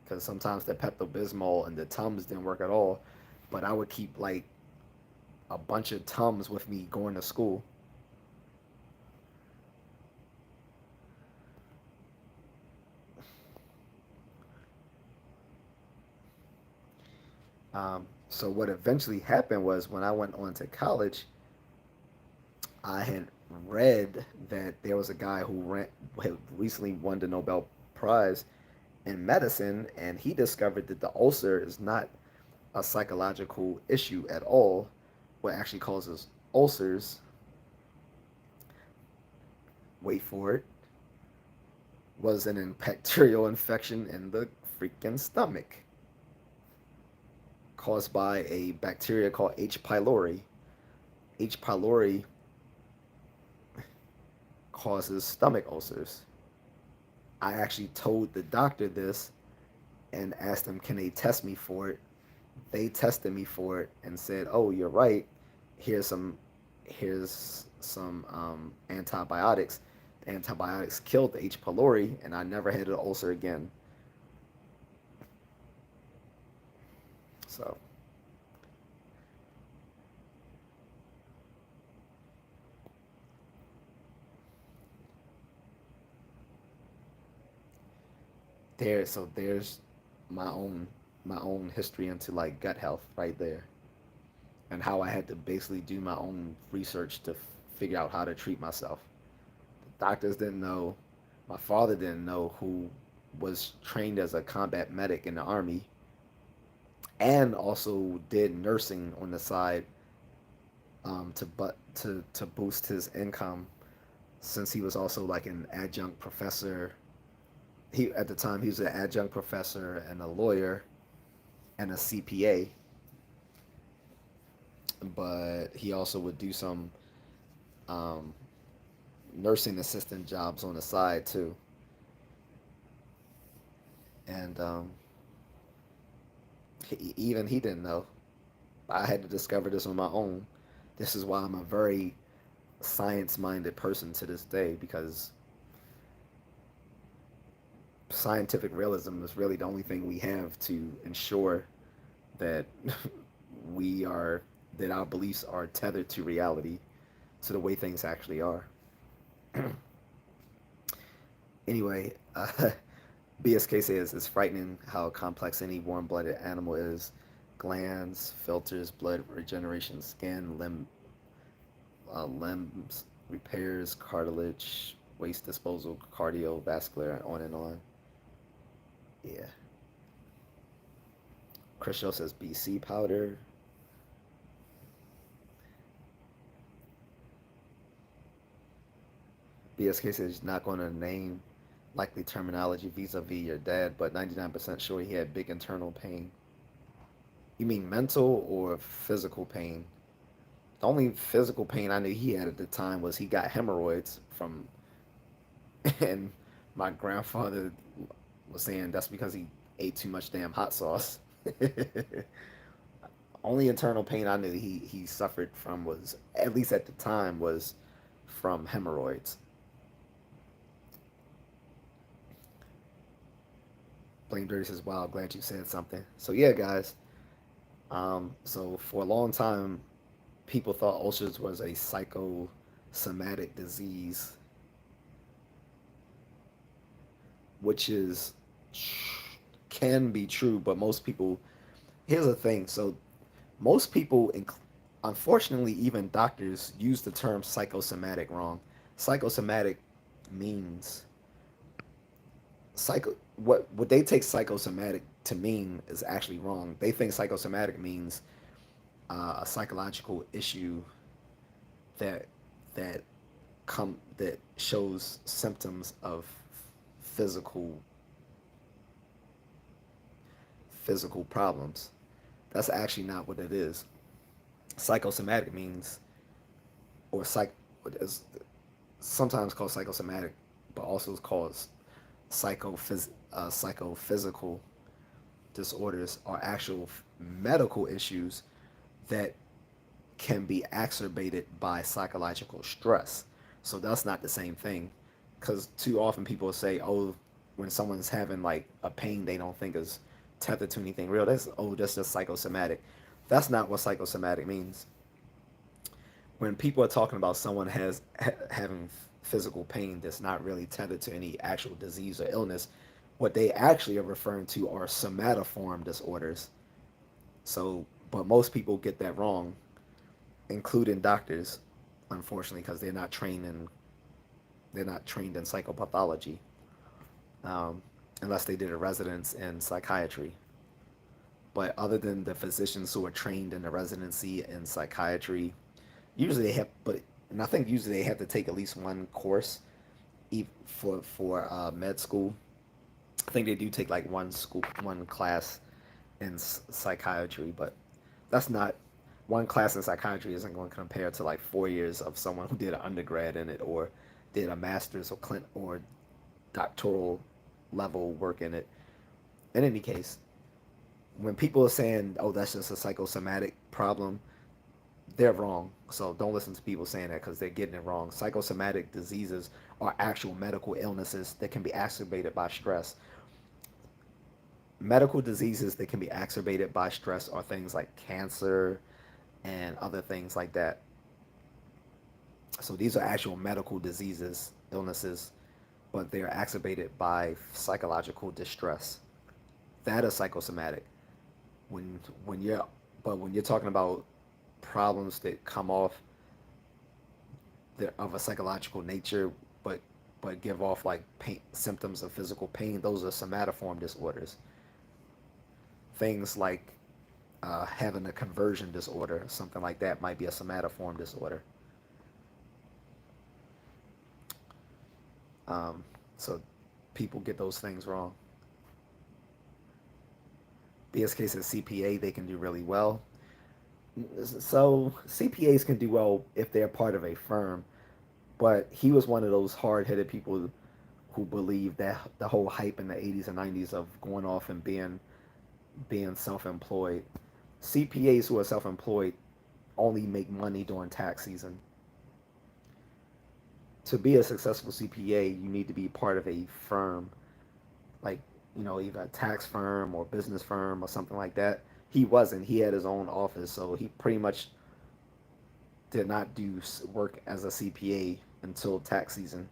Because sometimes the Pepto Bismol and the Tums didn't work at all. But I would keep like a bunch of Tums with me going to school. So what eventually happened was when I went on to college, I had read that there was a guy had recently won the Nobel Prize in medicine, and he discovered that the ulcer is not a psychological issue at all. What actually causes ulcers, wait for it, was an bacterial infection in the freaking stomach caused by a bacteria called H. pylori. H. pylori causes stomach ulcers. I actually told the doctor this and asked them, can they test me for it? They tested me for it and said, "Oh, you're right. Here's some, here's some antibiotics." The antibiotics killed the H. pylori, and I never had an ulcer again. So there's my own my own history into like gut health right there, and how I had to basically do my own research to figure out how to treat myself. The doctors didn't know. My father didn't know, who was trained as a combat medic in the army and also did nursing on the side, to boost his income, since he was also like an adjunct professor. He At the time he was an adjunct professor and a lawyer and a CPA, but he also would do some um, nursing assistant jobs on the side too. And even he didn't know. I had to discover this on my own. This is why I'm a very science-minded person to this day, because scientific realism is really the only thing we have to ensure that we are that our beliefs are tethered to reality, to the way things actually are. Anyway, BSK says it's frightening how complex any warm-blooded animal is. Glands, filters, blood regeneration, skin, limbs repairs, cartilage, waste disposal, cardiovascular, and on and on. Yeah. Christo says BC powder. BSK says not going to name likely terminology vis-a-vis your dad, but 99% sure he had big internal pain. You mean mental or physical pain? The only physical pain I knew he had at the time was he got hemorrhoids from, and my grandfather was saying that's because he ate too much damn hot sauce. Only internal pain I knew he suffered from was, at least at the time, was from hemorrhoids. Blame Dirty says, "Wow, glad you said something." So yeah, guys. So for a long time, people thought ulcers was a psychosomatic disease. which is can be true, but most people, here's the thing. So most people, unfortunately, even doctors use the term psychosomatic wrong. Psychosomatic means what they take psychosomatic to mean is actually wrong. They think psychosomatic means a psychological issue that that that shows symptoms of physical physical problems. That's actually not what it is. Psychosomatic means, or is sometimes called psychosomatic, but also called psychophysical disorders, are actual medical issues that can be exacerbated by psychological stress. So that's not the same thing. Because too often people say, oh, when someone's having like a pain they don't think is tethered to anything real, that's just psychosomatic. That's not what psychosomatic means. When people are talking about someone having physical pain that's not really tethered to any actual disease or illness, what they actually are referring to are somatoform disorders. So, but most people get that wrong, including doctors, unfortunately, because they're not trained in psychopathology, um, unless they did a residence in psychiatry. But other than the physicians who are trained in the residency in psychiatry, usually they have, but and I think usually they have to take at least one course for med school. I think they do take like one class in psychiatry, but that's not one class in psychiatry isn't going to compare to like 4 years of someone who did an undergrad in it or did a master's or doctoral level work in it. In any case, when people are saying, "Oh, that's just a psychosomatic problem," they're wrong. So don't listen to people saying that because they're getting it wrong. Psychosomatic diseases are actual medical illnesses that can be exacerbated by stress. Medical diseases that can be exacerbated by stress are things like cancer and other things like that. So these are actual medical diseases, illnesses, but they're exacerbated by psychological distress. That is psychosomatic. When when you're when you're talking about problems that come off of a psychological nature, but give off like pain, symptoms of physical pain, those are somatoform disorders. Things like having a conversion disorder, something like that, might be a somatoform disorder. Um, so people get those things wrong. BSK says CPA, they can do really well. So CPAs can do well if they're part of a firm, but he was one of those hard-headed people who believed that the whole hype in the 80s and 90s of going off and being self-employed. CPAs who are self-employed only make money during tax season. To be a successful CPA, you need to be part of a firm, like either a tax firm or business firm or something like that. He wasn't. He had his own office, so he pretty much did not do work as a CPA until tax season.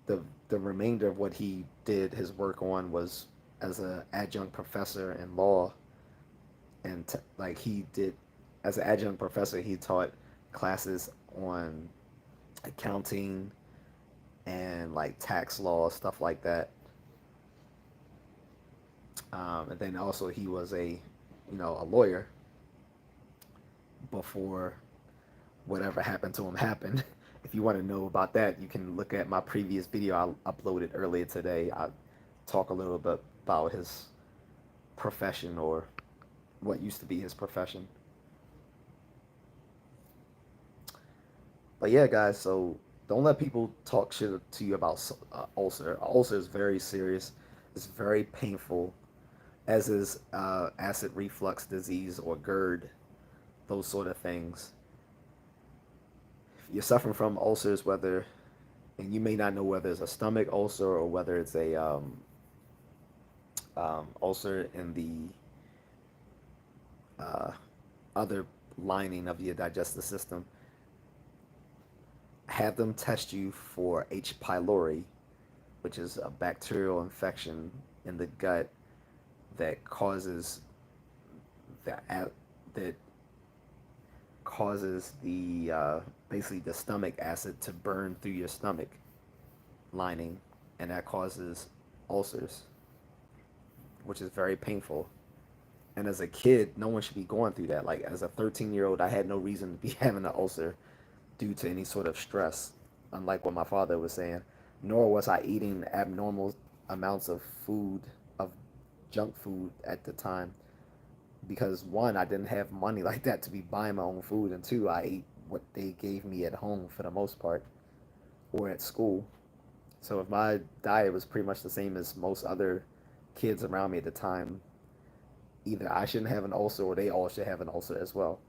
The remainder of what he did his work on was as an adjunct professor in law, and like he did as an adjunct professor, he taught classes on accounting and like tax law, stuff like that. And then also he was a lawyer before whatever happened to him happened. If you want to know about that, you can look at my previous video I uploaded earlier today. I talk a little bit about his profession, or what used to be his profession. But yeah, guys, so don't let people talk shit to you about ulcer. Ulcer is very serious. It's very painful, as is acid reflux disease or GERD, those sort of things. If you're suffering from ulcers, and you may not know whether it's a stomach ulcer or whether it's a ulcer in the uh, other lining of your digestive system, have them test you for H. pylori, which is a bacterial infection in the gut that causes that that causes the basically the stomach acid to burn through your stomach lining, and that causes ulcers, which is very painful. And as a kid, no one should be going through that. Like as a 13-year-old, I had no reason to be having an ulcer due to any sort of stress, unlike what my father was saying. Nor was I eating abnormal amounts of food, of junk food at the time, because one, I didn't have money like that to be buying my own food, and two, I ate what they gave me at home for the most part or at school. So if my diet was pretty much the same as most other kids around me at the time, either I shouldn't have an ulcer or they all should have an ulcer as well.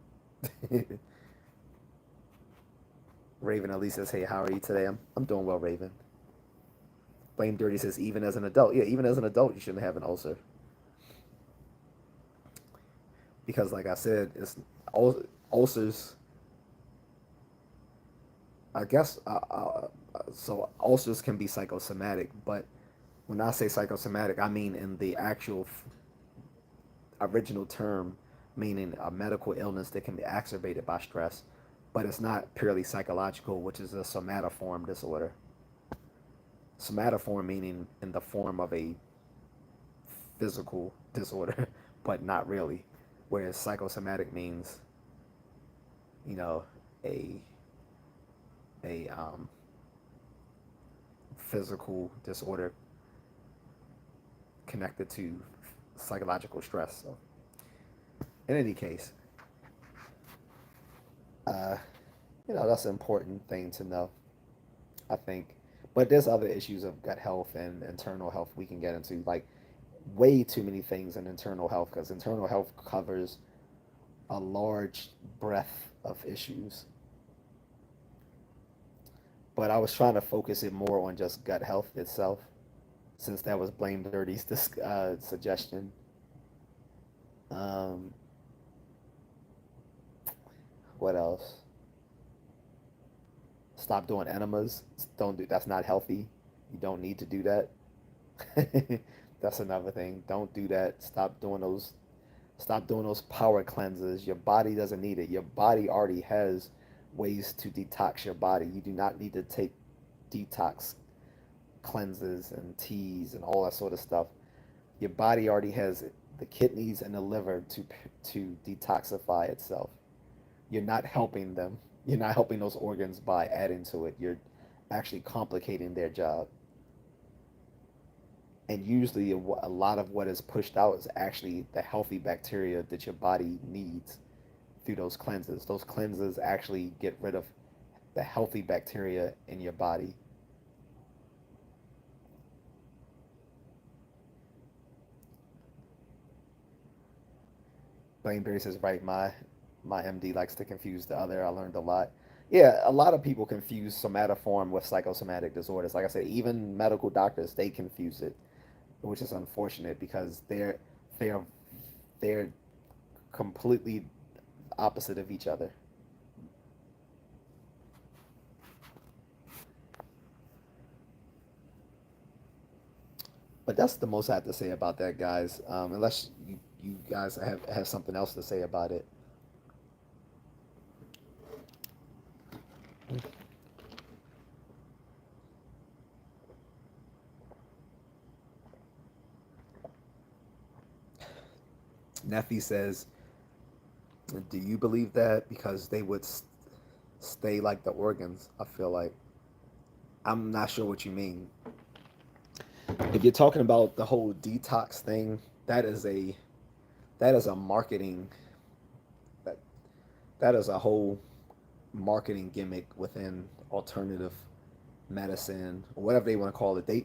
Raven at least says, "Hey, how are you today?" I'm doing well, Raven. Blame Dirty says, "Even as an adult, yeah, even as an adult, you shouldn't have an ulcer because, like I said, it's ulcers. I guess so. Ulcers can be psychosomatic, but when I say psychosomatic, I mean in the actual original term, meaning a medical illness that can be exacerbated by stress, but it's not purely psychological, which is a somatoform disorder. Somatoform meaning in the form of a physical disorder, but not really. Whereas psychosomatic means, you know, a a physical disorder connected to psychological stress. So, in any case, uh, that's an important thing to know, I think. But there's other issues of gut health and internal health we can get into, like way too many things in internal health, because internal health covers a large breadth of issues. But I was trying to focus it more on just gut health itself, since that was Blame Dirty's suggestion. Um, what else? Stop doing enemas. Don't do that's not healthy. You don't need to do that. That's another thing. Don't do that. Stop doing those power cleanses. Your body doesn't need it. Your body already has ways to detox your body. You do not need to take detox cleanses and teas and all that sort of stuff. Your body already has the kidneys and the liver to detoxify itself. You're not helping them. You're not helping those organs by adding to it. You're actually complicating their job. And usually, a lot of what is pushed out is actually the healthy bacteria that your body needs through those cleanses. Those cleanses actually get rid of the healthy bacteria in your body. Blameberry says, right, my MD likes to confuse the other. I learned a lot. Yeah, a lot of people confuse somatoform with psychosomatic disorders. Like I said, even medical doctors, they confuse it, which is unfortunate because they're they're completely opposite of each other. But that's the most I have to say about that, guys. Unless you guys have something else to say about it. Neffy says, "Do you believe that because they would stay like the organs?" I feel like I'm not sure what you mean. If you're talking about the whole detox thing, that is a marketing that that is a whole marketing gimmick within alternative medicine or whatever they want to call it. That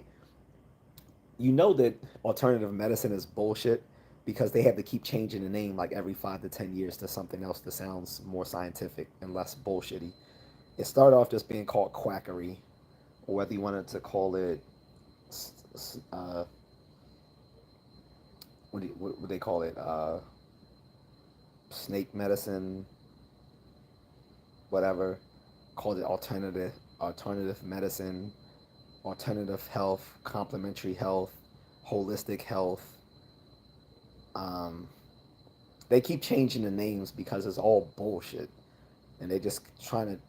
alternative medicine is bullshit because they have to keep changing the name like every 5 to 10 years to something else that sounds more scientific and less bullshitty. It started off just being called quackery, or whether you wanted to call it, uh, what would they call it? Snake medicine, whatever. Called it alternative medicine. alternative health, complementary health, holistic health. Um, they keep changing the names because it's all bullshit, and they just trying to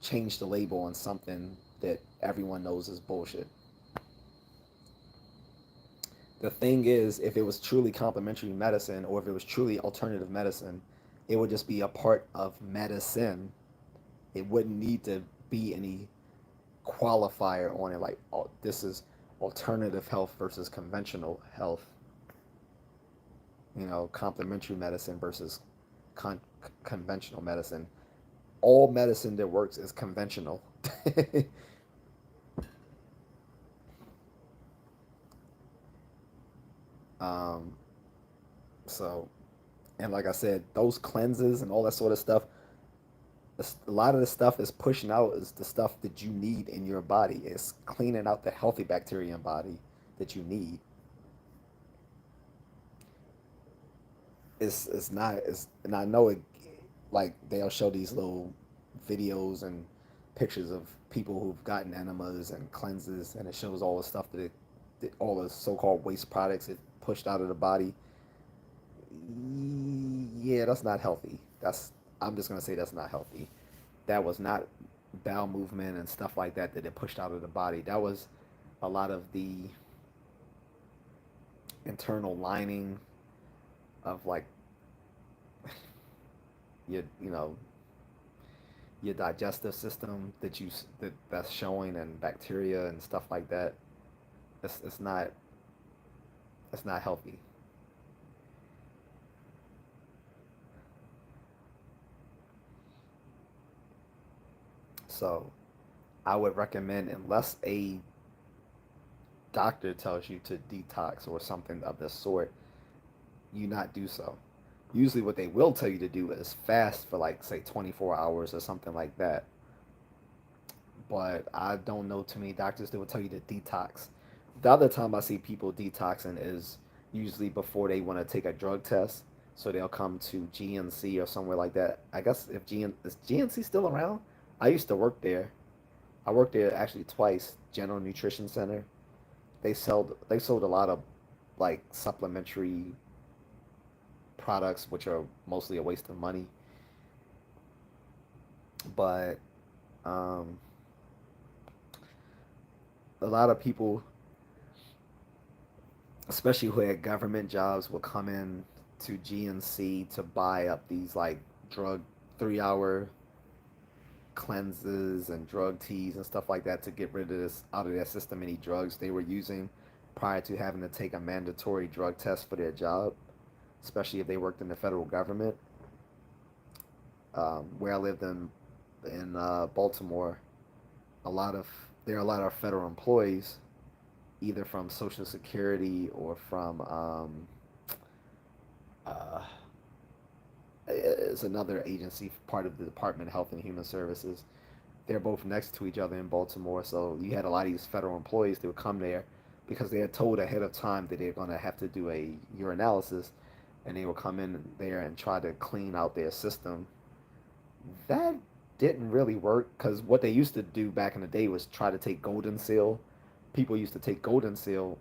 change the label on something that everyone knows is bullshit. The thing is, if it was truly complementary medicine or if it was truly alternative medicine, it would just be a part of medicine. It wouldn't need to be any qualifier on it like, oh, this is alternative health versus conventional health, complementary medicine versus conventional medicine. All medicine that works is conventional. um, so, and like I said, those cleanses and all that sort of stuff, a lot of the stuff is pushing out is the stuff that you need in your body. It's cleaning out the healthy bacteria in body that you need. It's not it's and I know it, like they'll show these little videos and pictures of people who've gotten enemas and cleanses, and it shows all the stuff that all the so-called waste products it pushed out of the body. Yeah, that's not healthy. I'm just gonna say that's not healthy. That was not bowel movement and stuff like that that it pushed out of the body. That was a lot of the internal lining of like you know your digestive system that's showing, and bacteria and stuff like that. It's not healthy. So I would recommend, unless a doctor tells you to detox or something of the sort, you not do so. Usually, what they will tell you to do is fast for like say 24 hours or something like that. But I don't know too many doctors that will tell you to detox. The other time I see people detoxing is usually before they want to take a drug test. So they'll come to GNC or somewhere like that. I guess if is GNC still around? I used to work there. I worked there actually twice. General Nutrition Center. They sold a lot of like supplementary products, which are mostly a waste of money. But um, a lot of people, especially who had government jobs, will come in to GNC to buy up these like drug 3 hour cleanses and drug teas and stuff like that to get rid of this out of their system any drugs they were using prior to having to take a mandatory drug test for their job, especially if they worked in the federal government. Where I lived in Baltimore, a lot of there are a lot of federal employees, either from Social Security or from uh, it's another agency, part of the Department of Health and Human Services. They're both next to each other in Baltimore, so you had a lot of these federal employees that would come there because they had told ahead of time that they're going to have to do a urinalysis, and they would come in there and try to clean out their system. That didn't really work because what they used to do back in the day was try to take golden seal. People used to take golden seal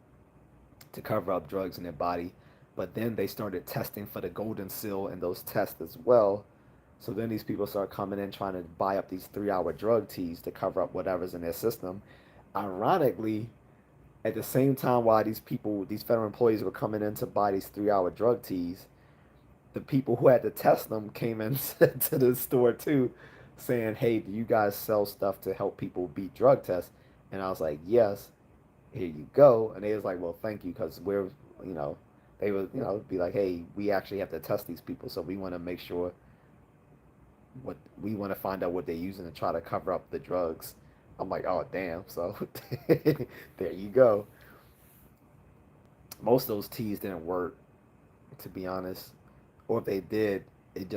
to cover up drugs in their body, but then they started testing for the golden seal in those tests as well. So then these people start coming in trying to buy up these 3 hour drug teas to cover up whatever's in their system. Ironically, at the same time while these federal employees were coming in to buy these 3 hour drug teas, the people who had to test them came into to the store too, saying, "Hey, do you guys sell stuff to help people beat drug tests?" And I was like, "Yes, here you go." And they was like, "Well, thank you, because you know, they would, be like, hey, we actually have to test these people, so we want to make sure what we want to find out what they're using to try to cover up the drugs." I'm like, oh damn. So there you go. Most of those teas didn't work, to be honest, or if they did, it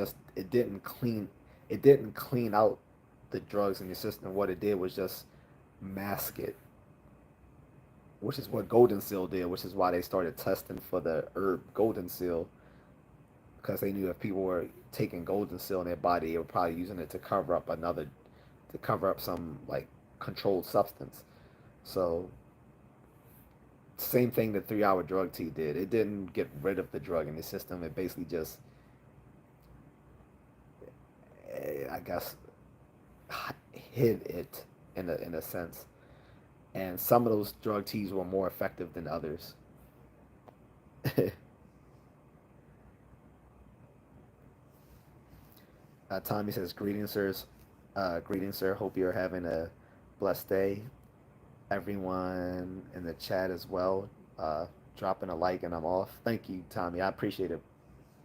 didn't clean out the drugs in your system. What it did was just mask it, which is what Golden Seal did, which is why they started testing for the herb Golden Seal, because they knew if people were taking Golden Seal in their body, they were probably using it to cover up some like controlled substance. So same thing the 3 hour drug T did. It didn't get rid of the drug in the system. It basically just, I guess, hid it in a sense. And some of those drug Ts were more effective than others. Tommy says, "Greetings, sirs. Greetings, sir. Hope you're having a blessed day. Everyone in the chat as well. Dropping a like and I'm off. Thank you, Tommy. I appreciate it.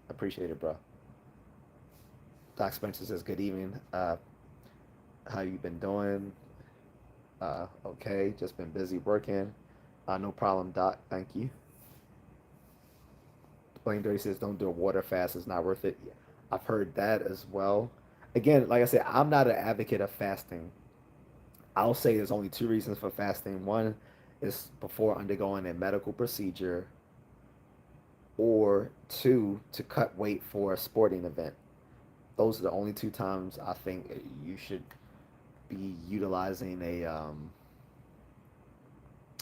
Appreciate it, bro." Doc Spencer says, "Good evening. How you been doing? Okay. Just been busy working. No problem, Doc. Thank you." Blaine Dirty says, "Don't do a water fast. It's not worth it." I've heard that as well. Again, like I said, I'm not an advocate of fasting. I'll say there's only two reasons for fasting. One is before undergoing a medical procedure, or two, to cut weight for a sporting event. Those are the only two times I think you should be utilizing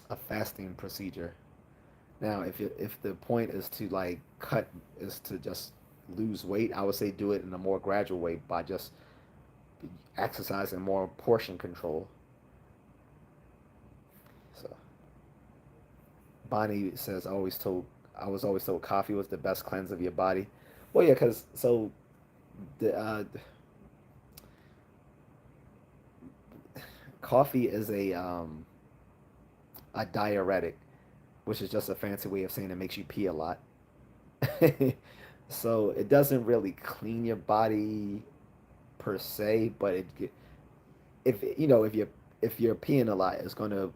a fasting procedure. Now, if the point is to like cut is to just lose weight, I would say do it in a more gradual way by just exercising more portion control. So Bonnie says, I was always told coffee was the best cleanse of your body." Well, yeah, because the coffee is a diuretic, which is just a fancy way of saying it makes you pee a lot. So it doesn't really clean your body per se, but if you know if you're peeing a lot, it's gonna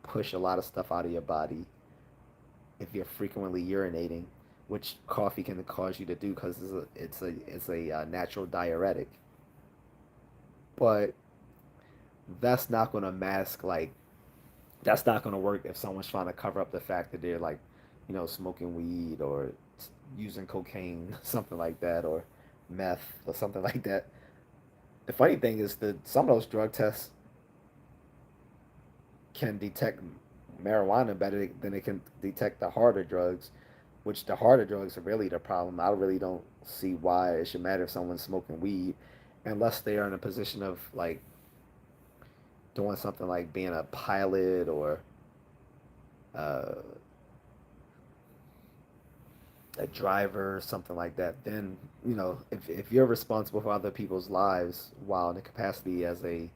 push a lot of stuff out of your body if you're frequently urinating, which coffee can cause you to do because it's a natural diuretic. But that's not gonna mask like that's not gonna work if someone's trying to cover up the fact that they're like, smoking weed or using cocaine, something like that, or meth or something like that. The funny thing is that some of those drug tests can detect marijuana better than it can detect the harder drugs, which the harder drugs are really the problem. I really don't see why it should matter if someone's smoking weed unless they are in a position of like doing something like being a pilot or uh, a driver or something like that. Then, if you're responsible for other people's lives while in the capacity as a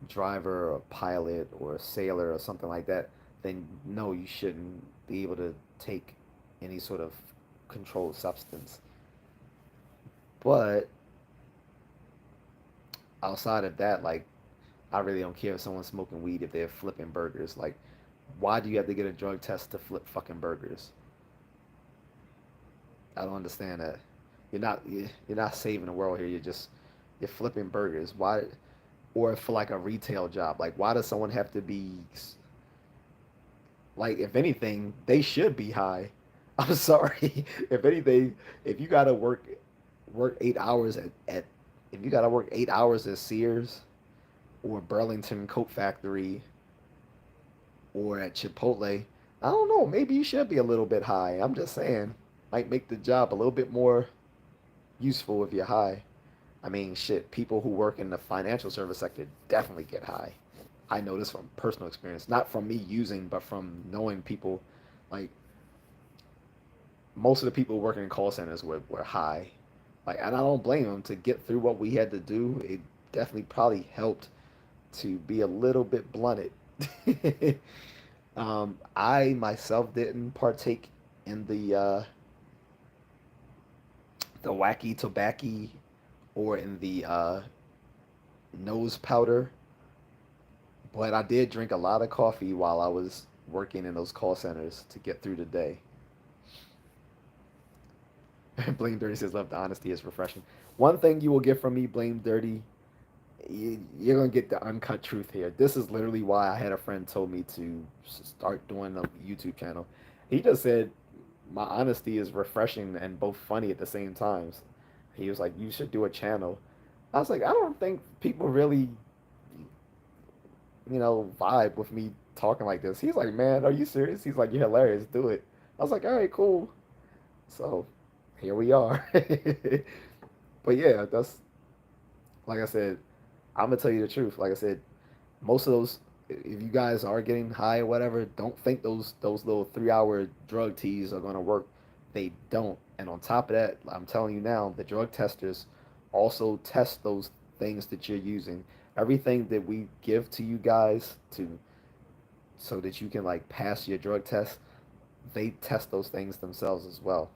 driver or a pilot or a sailor or something like that, then no, you shouldn't be able to take any sort of controlled substance. But outside of that, like, I really don't care if someone's smoking weed if they're flipping burgers. Like, why do you have to get a drug test to flip fucking burgers? I don't understand that. You're not saving the world here. You're flipping burgers. Why? Or for like a retail job, like why does someone have to be like? If anything, they should be high. I'm sorry. If anything, if you gotta work 8 hours at if you gotta work 8 hours at Sears or Burlington Coat Factory or at Chipotle, I don't know. Maybe you should be a little bit high. I'm just saying, might make the job a little bit more useful if you're high. I mean, shit, people who work in the financial service sector definitely get high. I know this from personal experience, not from me using, but from knowing people. Like, most of the people working in call centers were high. Like, and I don't blame them to get through what we had to do. It definitely probably helped to be a little bit blunted. I myself didn't partake in the wacky tobacco or in the nose powder, but I did drink a lot of coffee while I was working in those call centers to get through the day. Blame Dirty says, "Love the honesty is refreshing." One thing you will get from me, Blame Dirty, you're gonna get the uncut truth here. This is literally why I had a friend told me to start doing a YouTube channel. He just said my honesty is refreshing and both funny at the same times. He was like, "You should do a channel." I was like, "I don't think people really vibe with me talking like this. He's like, man, are you serious? He's like, you're hilarious. Do it. I was like, all right, cool. So here we are. But yeah, that's like I said. I'm gonna tell you the truth. Like I said, most of those, if you guys are getting high or whatever, don't think those little 3 hour drug teas are gonna work. They don't. And on top of that, I'm telling you now, the drug testers also test those things that you're using. Everything that we give to you guys to so that you can like pass your drug test, they test those things themselves as well.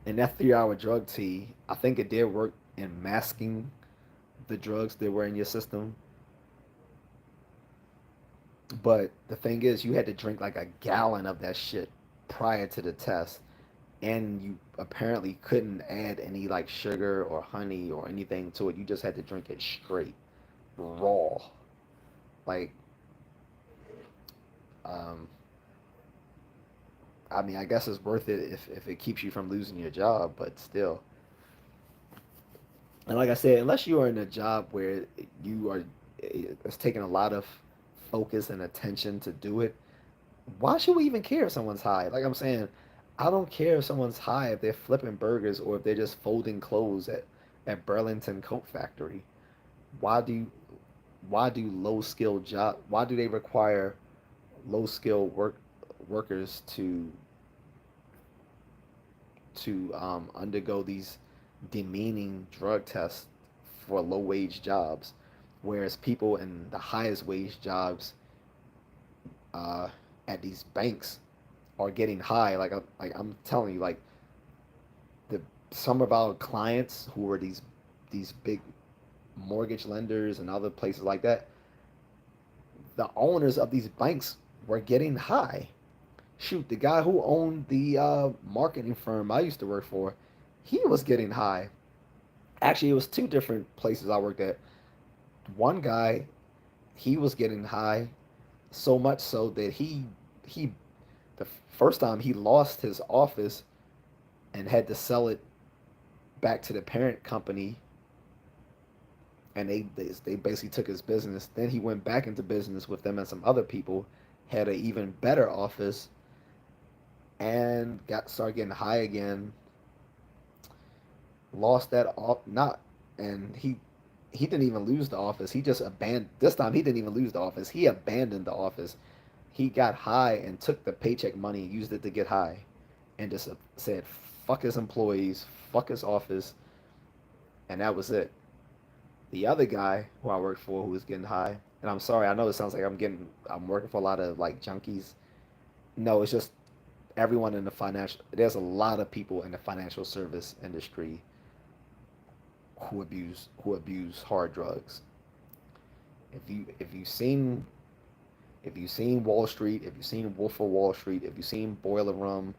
And that 3 hour drug tea, I think it did work in masking the drugs that were in your system. But the thing is, you had to drink like a gallon of that shit prior to the test, and you apparently couldn't add any like sugar or honey or anything to it. You just had to drink it straight, raw. Like, um, I mean, I guess it's worth it if it keeps you from losing your job, but still. And like I said, unless you are in a job where you are, it's taking a lot of focus and attention to do it, why should we even care if someone's high? Like I'm saying, I don't care if someone's high if they're flipping burgers or if they're just folding clothes at Burlington Coat Factory. Why do why do they require low skill workers to undergo these demeaning drug tests for low wage jobs, whereas people in the highest wage jobs uh, at these banks are getting high. Like I'm telling you, like the some of our clients who are these big mortgage lenders and other places like that, the owners of these banks were getting high. Shoot, the guy who owned the marketing firm I used to work for, he was getting high. Actually, it was two different places I worked at. One guy, he was getting high so much so that he the first time he lost his office and had to sell it back to the parent company, and they basically took his business. Then he went back into business with them and some other people, had an even better office, and got started getting high again. Lost that off not, and he didn't even lose the office. He just abandoned. This time he didn't even lose the office. He abandoned the office. He got high and took the paycheck money and used it to get high, and just said fuck his employees, fuck his office, and that was it. The other guy who I worked for who was getting high, and I'm sorry, I know it sounds like I'm working for a lot of like junkies. No, it's just everyone in the financial. There's a lot of people in the financial service industry who abuse hard drugs. If you if you've seen Wall Street, if you've seen Wolf of Wall Street, if you've seen Boiler Room,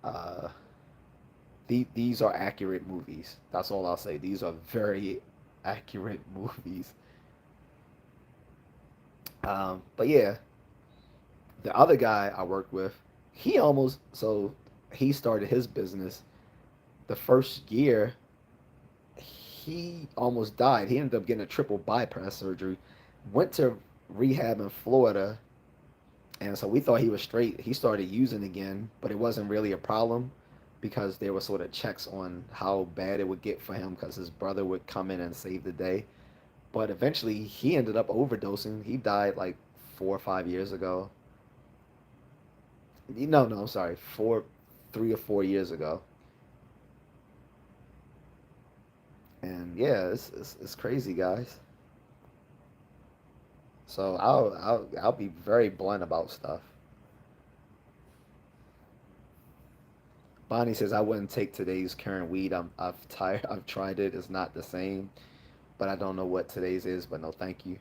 uh, these are accurate movies. That's all I'll say. These are very accurate movies. But yeah, the other guy I worked with, he almost so he started his business. The first year, he almost died. He ended up getting a triple bypass surgery. Went to rehab in Florida, and so we thought he was straight. He started using again, but it wasn't really a problem because there were sort of checks on how bad it would get for him because his brother would come in and save the day. But eventually, he ended up overdosing. He died like 4 or 5 years ago. No, no, I'm sorry, 3 or 4 years ago. And yeah, it's crazy, guys. So I'll be very blunt about stuff. Bonnie says I wouldn't take today's current weed. I've tired. I've tried it. It's not the same, but I don't know what today's is. But no, thank you,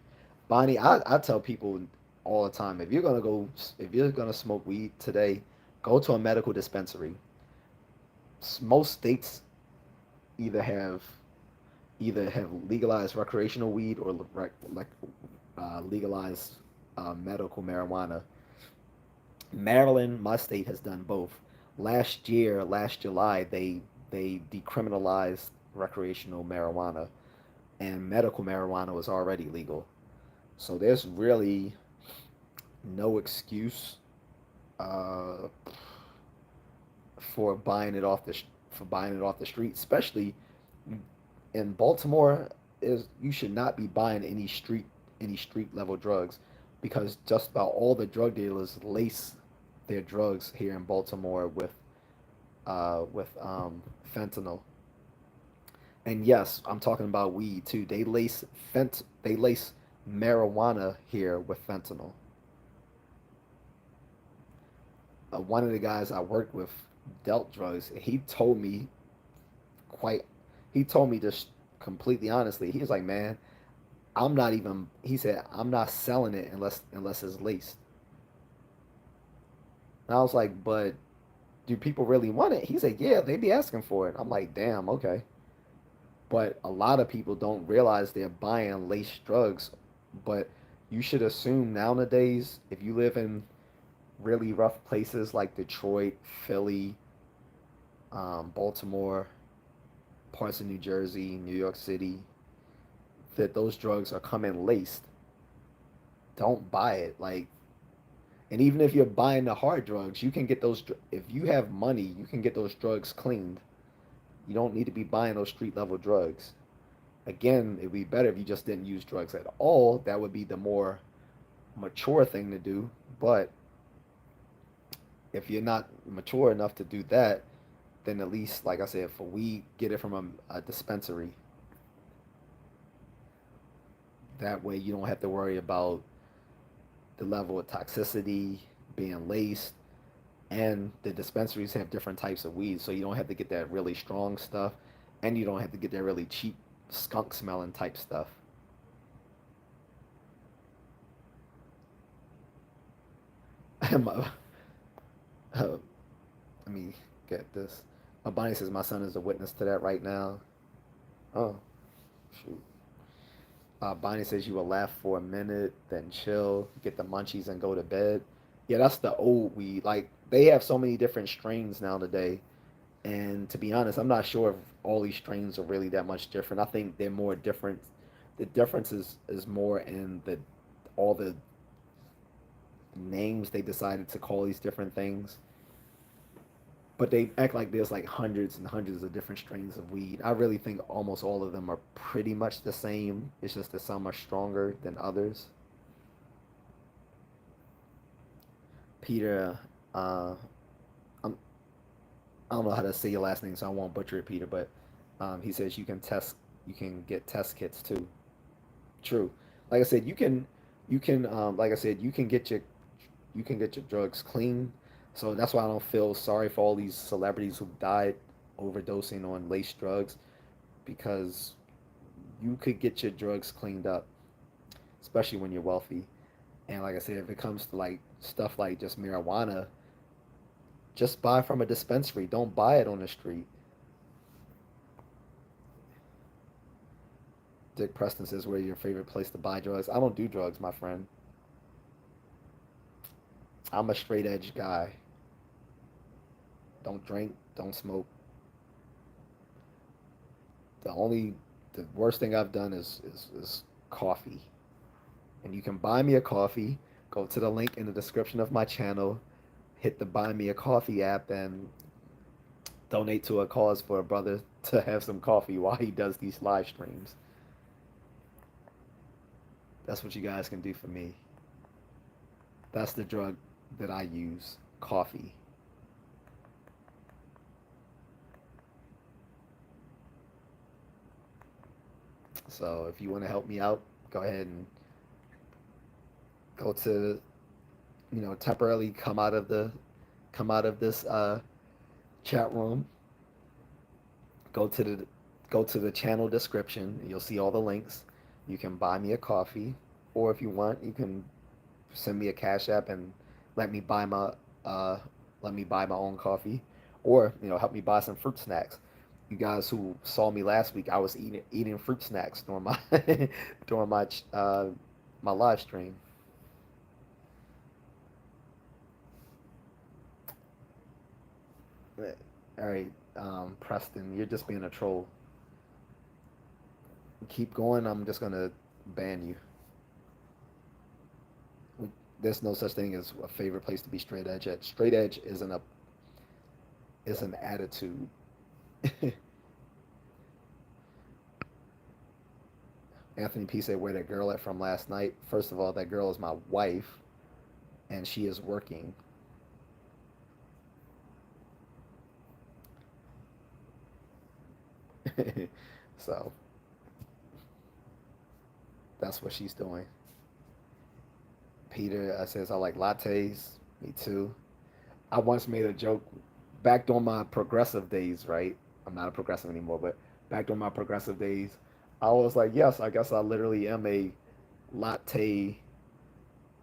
Bonnie. I tell people all the time if you're gonna smoke weed today, go to a medical dispensary. Most states either have legalized recreational weed or legalized medical marijuana. Maryland, my state, has done both. Last July, they decriminalized recreational marijuana. and medical marijuana was already legal. So there's really no excuse uh, for buying it off the street, especially in Baltimore. Is you should not be buying any street level drugs because just about all the drug dealers lace their drugs here in Baltimore with fentanyl. And yes, I'm talking about weed too. They lace marijuana here with fentanyl. One of the guys I worked with dealt drugs. Quite he told me just completely honestly. He was like, "Man, I'm not even." He said, "I'm not selling it unless it's laced." And I was like, "But do people really want it?" He said, "Yeah, they be asking for it." I'm like, "Damn, okay." But a lot of people don't realize they're buying laced drugs. But you should assume nowadays, if you live in really rough places like Detroit, Philly, Baltimore, parts of New Jersey, New York City, that those drugs are coming laced. Don't buy it. Like, and even if you're buying the hard drugs, you can get those. If you have money, you can get those drugs cleaned. You don't need to be buying those street level drugs. Again, it'd be better if you just didn't use drugs at all. That would be the more mature thing to do. But if you're not mature enough to do that, then at least, like I said, for weed, get it from a dispensary. That way, you don't have to worry about the level of toxicity being laced. And the dispensaries have different types of weed, so you don't have to get that really strong stuff, and you don't have to get that really cheap skunk smelling type stuff. My, let me get this. My Bonnie says my son is a witness to that right now. Oh, shoot. Bonnie says you will laugh for a minute, then chill, get the munchies, and go to bed. Yeah, that's the old weed. Like, they have so many different strains now today. And to be honest, I'm not sure if all these strains are really that much different. I think they're more different. The difference is more in the all the names they decided to call these different things. But they act like there's like hundreds and hundreds of different strains of weed. I really think almost all of them are pretty much the same. It's just that some are stronger than others. Peter, I'm, I don't know how to say your last name, so I won't butcher it, Peter. But he says you can get test kits too. True. Like I said, like I said, you can get your drugs clean. So that's why I don't feel sorry for all these celebrities who died overdosing on laced drugs because you could get your drugs cleaned up, especially when you're wealthy. And like I said, if it comes to like stuff like just marijuana, just buy from a dispensary. Don't buy it on the street. Dick Preston says, "Where's your favorite place to buy drugs?" I don't do drugs, my friend. I'm a straight edge guy. Don't drink, don't smoke. The worst thing I've done is coffee. And you can buy me a coffee. Go to the link in the description of my channel, hit the Buy Me a Coffee app, and donate to a cause for a brother to have some coffee while he does these live streams. That's what you guys can do for me. That's the drug that I use, coffee. So if you want to help me out, go ahead and go to temporarily come out of this chat room. Go to the go to the channel description. You'll see all the links. You can buy me a coffee, or if you want, you can send me a cash app and let me buy my uh, let me buy my own coffee, or help me buy some fruit snacks. You guys who saw me last week, I was eating fruit snacks during my during my live stream. All right, Preston, you're just being a troll. Keep going. I'm just gonna ban you. There's no such thing as a favorite place to be straight edge at. Straight edge isn't a is an attitude. Anthony P said, "Where that girl at from last night?" First of all, that girl is my wife, and she is working. So that's what she's doing. Peter says, "I like lattes." Me too. I once made a joke back during my progressive days, right? I'm not a progressive anymore, but back during my progressive days, I was like, yes, I guess I literally am a latte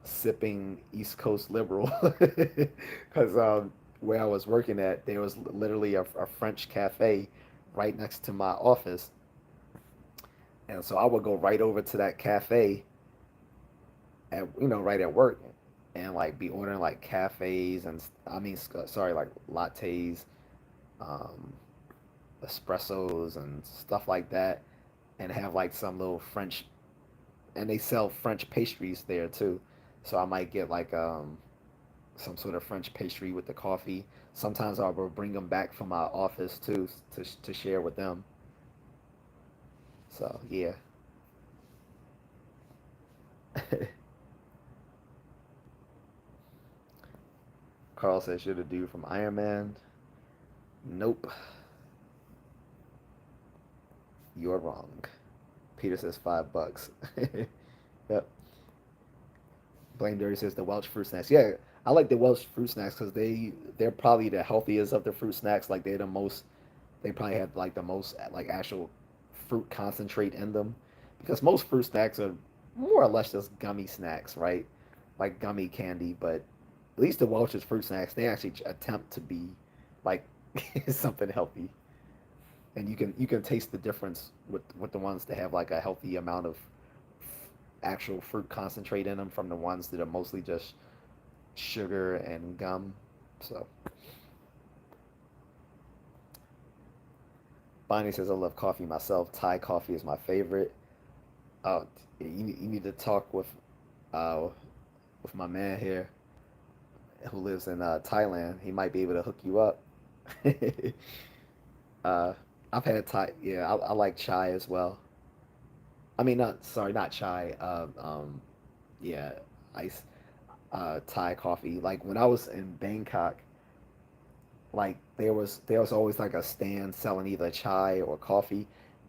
sipping East Coast liberal. Because where I was working at, there was literally a French cafe right next to my office. And so I would go right over to that cafe at, right at work and like be ordering like cafes and sorry, like lattes, um, espressos and stuff like that, and have like some little French, and they sell French pastries there too. So I might get like some sort of French pastry with the coffee. Sometimes I will bring them back from my office too to share with them. So yeah. Carl says you're the dude from Iron Man. Nope, you're wrong. Peter says $5. Yep. Blame Dirty says the Welch fruit snacks. Yeah, I like the Welch fruit snacks because they're probably the healthiest of the fruit snacks. Like they're the most. They probably have like the most like actual fruit concentrate in them, because most fruit snacks are more or less just gummy snacks, right? Like gummy candy. But at least the Welch's fruit snacks, they actually attempt to be like something healthy, and you can taste the difference with the ones that have like a healthy amount of actual fruit concentrate in them from the ones that are mostly just sugar and gum. So Bonnie says I love coffee myself. Thai coffee is my favorite. Oh, you need to talk uh, with my man here who lives in Thailand. He might be able to hook you up. uh, I've had Thai. Yeah, I like chai as well. I mean, not sorry, not chai. Yeah, ice Thai coffee. Like when I was in Bangkok, like there was always like a stand selling either chai or coffee,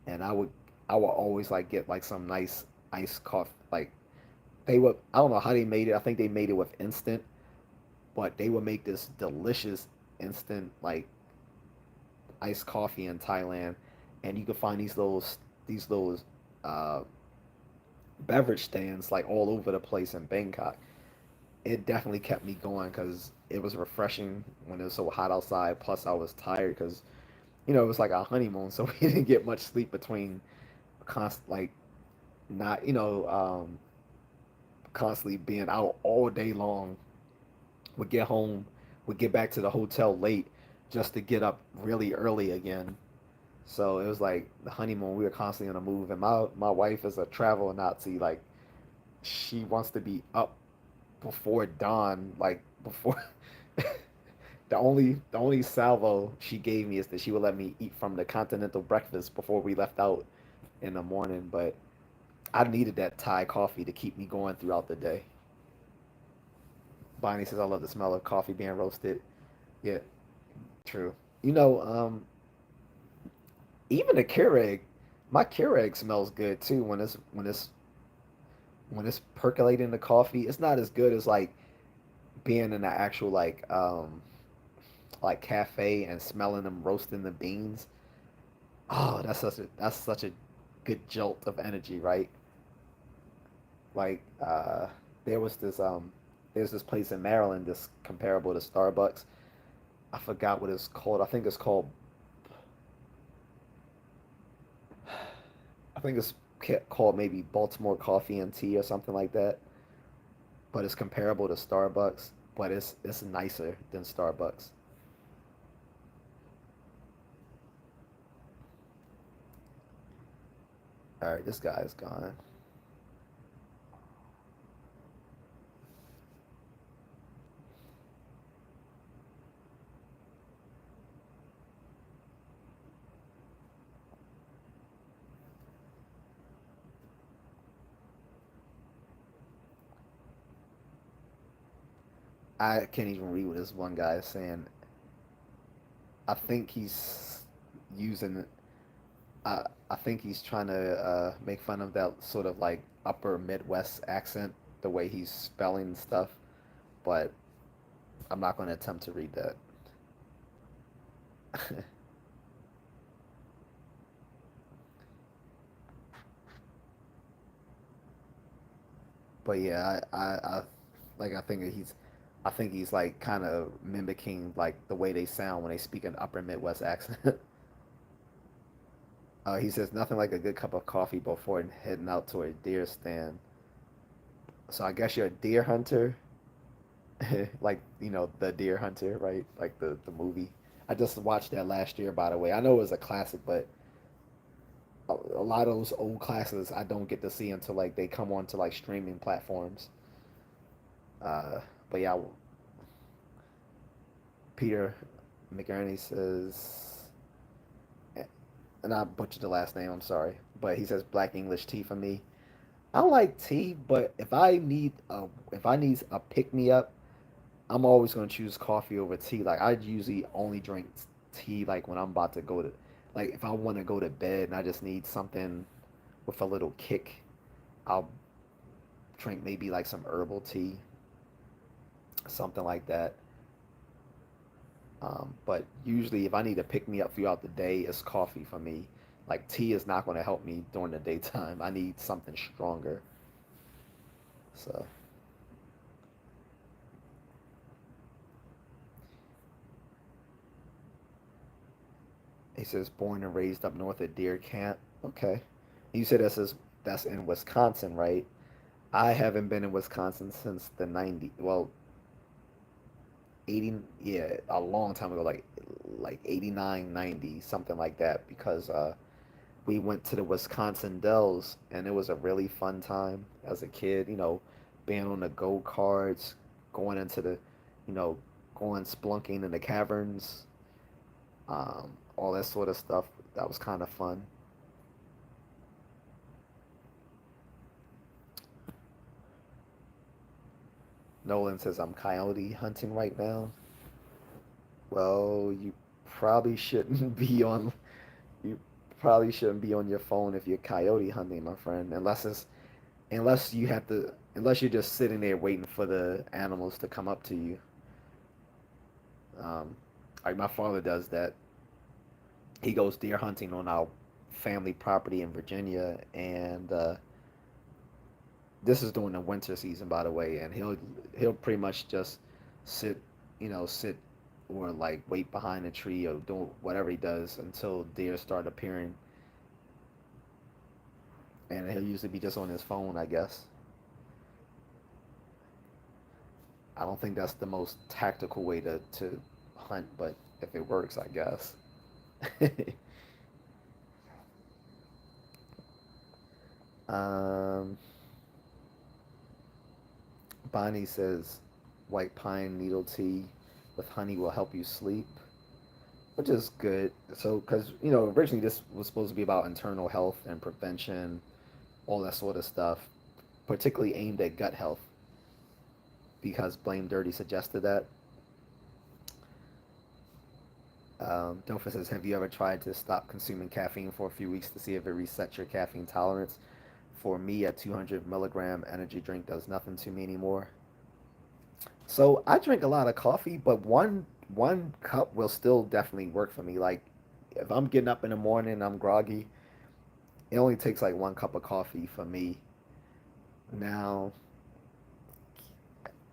and I would always like get like some nice iced coffee. Like I don't know how they made it. I think they made it with instant, but they would make this delicious instant like iced coffee in Thailand, and you could find these little uh, beverage stands like all over the place in Bangkok. It definitely kept me going because it was refreshing when it was so hot outside. Plus, I was tired because it was like a honeymoon, so we didn't get much sleep between like not constantly being out all day long. Would get home, would get back to the hotel late just to get up really early again. So it was like the honeymoon. We were constantly on the move, and my wife is a travel Nazi. Like she wants to be up before dawn, like before. The only salvo she gave me is that she would let me eat from the continental breakfast before we left out in the morning. But I needed that Thai coffee to keep me going throughout the day. Bonnie says I love the smell of coffee being roasted. Yeah, true. You know, even the Keurig, my Keurig smells good too when it's percolating the coffee. It's not as good as like being in the actual like cafe and smelling them roasting the beans. Oh, that's such a good jolt of energy, right? Like there was this there's this place in Maryland that's comparable to Starbucks. I forgot what it's called. I think it's called maybe Baltimore Coffee and Tea or something like that. But it's comparable to Starbucks, but it's nicer than Starbucks. All right, this guy is gone. I can't even read what this one guy is saying. I think he's using. I think he's trying to make fun of that sort of like upper Midwest accent, the way he's spelling stuff. But I'm not going to attempt to read that. But yeah, I think that I think he's like kind of mimicking like the way they sound when they speak an upper Midwest accent. He says nothing like a good cup of coffee before heading out to a deer stand. So I guess you're a deer hunter, like the Deer Hunter, right? Like the movie. I just watched that last year, by the way. I know it was a classic, but a lot of those old classics I don't get to see until like they come onto like streaming platforms. Uh, but yeah, Peter McInerney says, and I butchered the last name. I'm sorry, but he says black English tea for me. I like tea, but if I need a pick me up, I'm always gonna choose coffee over tea. Like I usually only drink tea like when I'm about to go to, like if I want to go to bed and I just need something with a little kick, I'll drink maybe like some herbal tea, something like that. But usually, if I need to pick me up throughout the day, it's coffee for me. Like tea is not going to help me during the daytime. I need something stronger. So he says, born and raised up north at Deer Camp. Okay, you said that's in Wisconsin, right? I haven't been in Wisconsin since the 90s. Well, 80, yeah, a long time ago, like 89, 90, something like that, because we went to the Wisconsin Dells, and it was a really fun time as a kid. Being on the go karts, going into the, you know, going splunking in the caverns, all that sort of stuff. That was kind of fun. Nolan says I'm coyote hunting right now. Well, probably shouldn't be on. You probably shouldn't be on your phone if you're coyote hunting, my friend, unless you're just sitting there waiting for the animals to come up to you. Um, like my father does that. He goes deer hunting on our family property in Virginia, and this is during the winter season, by the way. And he'll pretty much just sit, sit or like wait behind a tree or do whatever he does until deer start appearing. And he'll usually be just on his phone, I guess. I don't think that's the most tactical way to hunt, but if it works, I guess. um, Bonnie says white pine needle tea with honey will help you sleep, which is good. So, because, originally this was supposed to be about internal health and prevention, all that sort of stuff, particularly aimed at gut health, because Blame Dirty suggested that. Dofa says, have you ever tried to stop consuming caffeine for a few weeks to see if it resets your caffeine tolerance? For me, a 200 milligram energy drink does nothing to me anymore. So I drink a lot of coffee, but one cup will still definitely work for me. Like if I'm getting up in the morning and I'm groggy, it only takes like one cup of coffee for me. Now,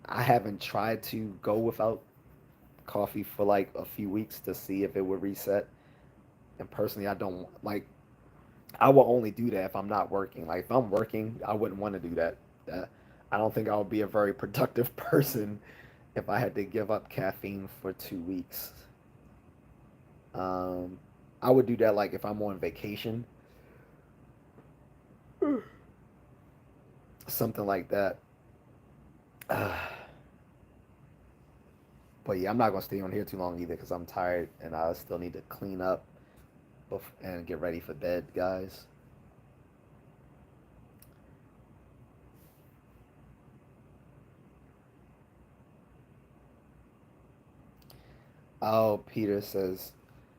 I haven't tried to go without coffee for like a few weeks to see if it would reset. And personally, I don't like. I will only do that if I'm not working. Like if I'm working, I wouldn't want to do that. Uh, I don't think I would be a very productive person if I had to give up caffeine for 2 weeks. Um, I would do that like if I'm on vacation. something like that. But yeah, I'm not gonna stay on here too long either because I'm tired and I still need to clean up and get ready for bed, guys. Oh, Peter says,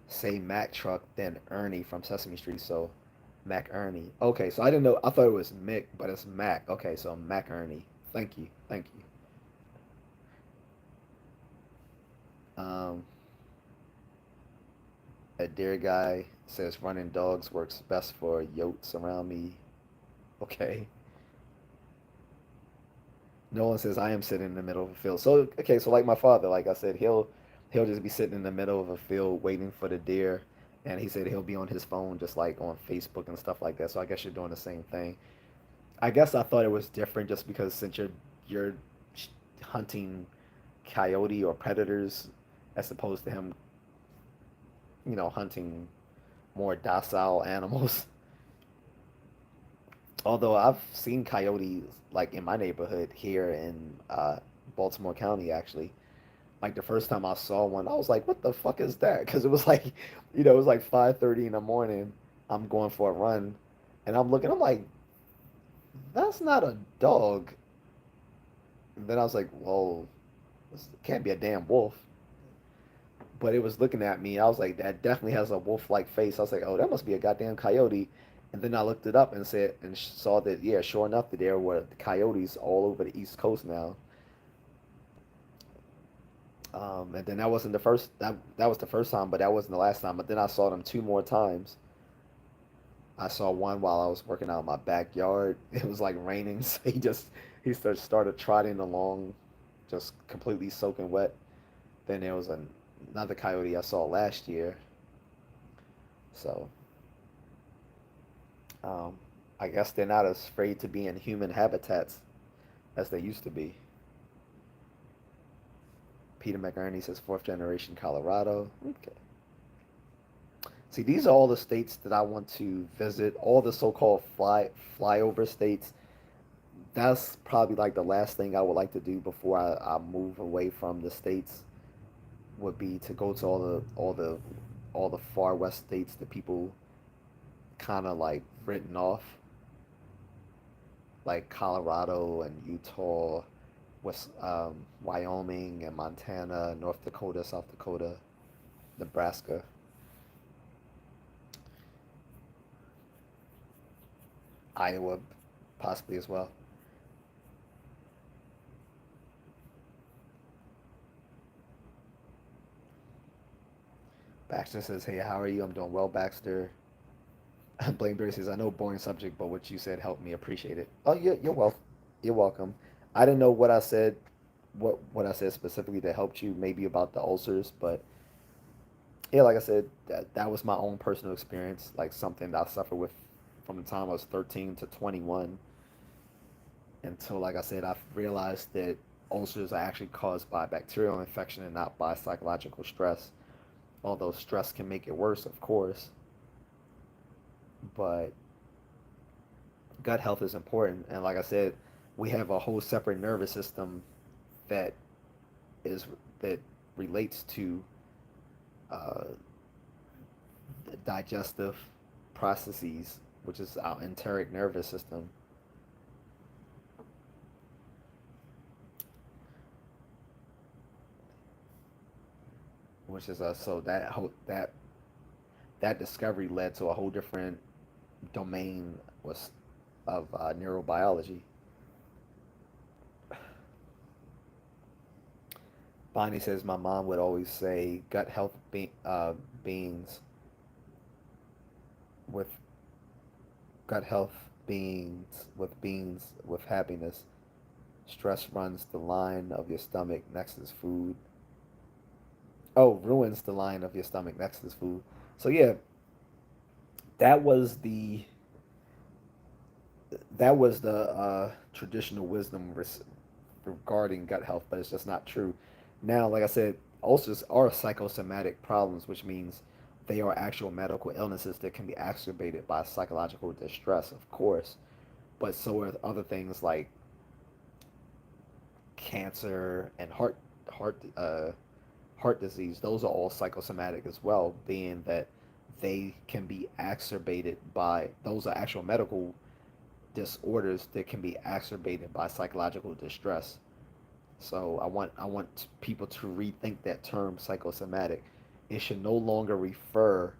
say Mac Truck, then Ernie from Sesame Street. So Mac Ernie. Okay, so I didn't know. I thought it was Mick, but it's Mac. Okay, so Mac Ernie. Thank you. Thank you. A dear guy says running dogs works best for yotes around me. Okay. Nolan says I am sitting in the middle of a field. So okay, so like my father, like I said, he'll just be sitting in the middle of a field waiting for the deer, and he said he'll be on his phone just like on Facebook and stuff like that. So I guess you're doing the same thing. I guess I thought it was different just because since you're hunting coyote or predators as opposed to him, hunting more docile animals. Although I've seen coyotes like in my neighborhood here in Baltimore County, actually. Like the first time I saw one, I was like, "What the fuck is that?" Because it was like, it was like 5:30 in the morning. I'm going for a run, and I'm looking. I'm like, "That's not a dog." And then I was like, "Well, this can't be a damn wolf." But it was looking at me. I was like, "That definitely has a wolf-like face." I was like, "Oh, that must be a goddamn coyote." And then I looked it up and said and saw that yeah, sure enough, that there were coyotes all over the East Coast now. And then that wasn't the first that was the first time, but that wasn't the last time. But then I saw them two more times. I saw one while I was working out in my backyard. It was like raining, so he started trotting along, just completely soaking wet. Then there was another coyote I saw last year. So um, I guess they're not as afraid to be in human habitats as they used to be. Peter McInerney says fourth generation Colorado. Okay. See, these are all the states that I want to visit. All the so-called flyover states. That's probably like the last thing I would like to do before I move away from the states. Would be to go to all the far west states that people kind of like written off, like Colorado and Utah, Wyoming and Montana, North Dakota, South Dakota, Nebraska, Iowa, possibly as well. Baxter says, "Hey, how are you? I'm doing well, Baxter." Blameberry says, "I know boring subject, but what you said helped me appreciate it." Oh, you're welcome. You're welcome. I didn't know what I said, what I said specifically that helped you, maybe about the ulcers, but yeah, like I said, that was my own personal experience, like something that I suffered with from the time I was 13 to 21 until, like I said, I realized that ulcers are actually caused by bacterial infection and not by psychological stress. Although stress can make it worse, of course, but gut health is important. And like I said, we have a whole separate nervous system that is that relates to uh, the digestive processes, which is our enteric nervous system, which is so that discovery led to a whole different domain was of neurobiology. Bonnie says my mom would always say gut health beings with gut health beings with happiness. Stress runs the line of your stomach next is food. Oh, ruins the line of your stomach next is food. So yeah, that was the traditional wisdom regarding gut health, but it's just not true. Now, like I said, ulcers are psychosomatic problems, which means they are actual medical illnesses that can be exacerbated by psychological distress, of course. but so are other things like cancer and heart heart disease. Those are all psychosomatic as well, being that they can be exacerbated by, those are actual medical disorders that can be exacerbated by psychological distress. So I want people to rethink that term psychosomatic. It should no longer refer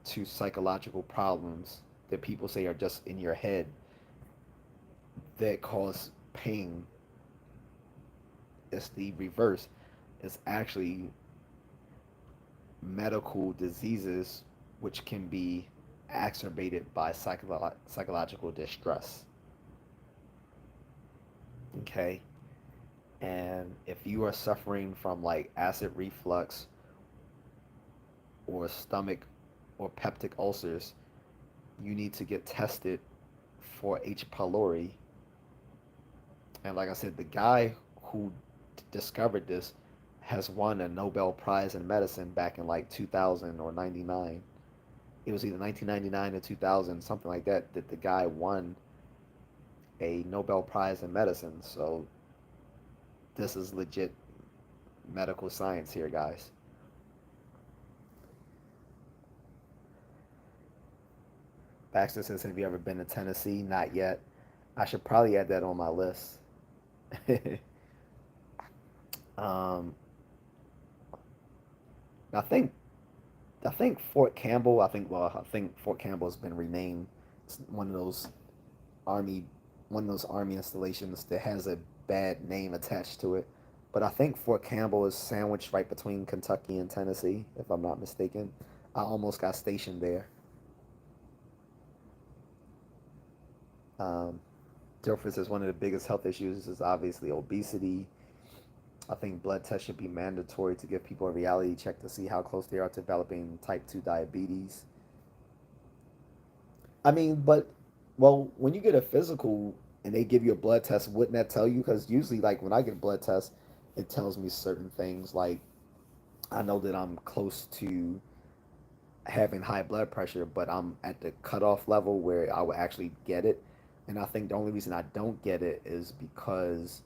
to psychological problems that people say are just in your head that cause pain. It's the reverse. It's actually medical diseases which can be exacerbated by psychological distress. Okay? And if you are suffering from like acid reflux or stomach or peptic ulcers, you need to get tested for H. pylori. And like I said, the guy who discovered this has won a Nobel Prize in medicine back in like 2000 or 99. It was either 1999 or 2000, something like that, that the guy won a Nobel Prize in medicine. So this is legit medical science here, guys. Baxter says, have you ever been to Tennessee? Not yet. I should probably add that on my list. um, I think I think Fort Campbell. I think Fort Campbell has been renamed. It's army one of those army installations that has a bad name attached to it. But I think Fort Campbell is sandwiched right between Kentucky and Tennessee, if I'm not mistaken. I almost got stationed there. Um, Dilfer says one of the biggest health issues is obviously obesity. I think blood tests should be mandatory to give people a reality check to see how close they are to developing type 2 diabetes. I mean, but, well, when you get a physical and they give you a blood test, wouldn't that tell you? Because usually, like, when I get a blood test, it tells me certain things. Like, I know that I'm close to having high blood pressure, but I'm at the cutoff level where I will actually get it. And I think the only reason I don't get it is because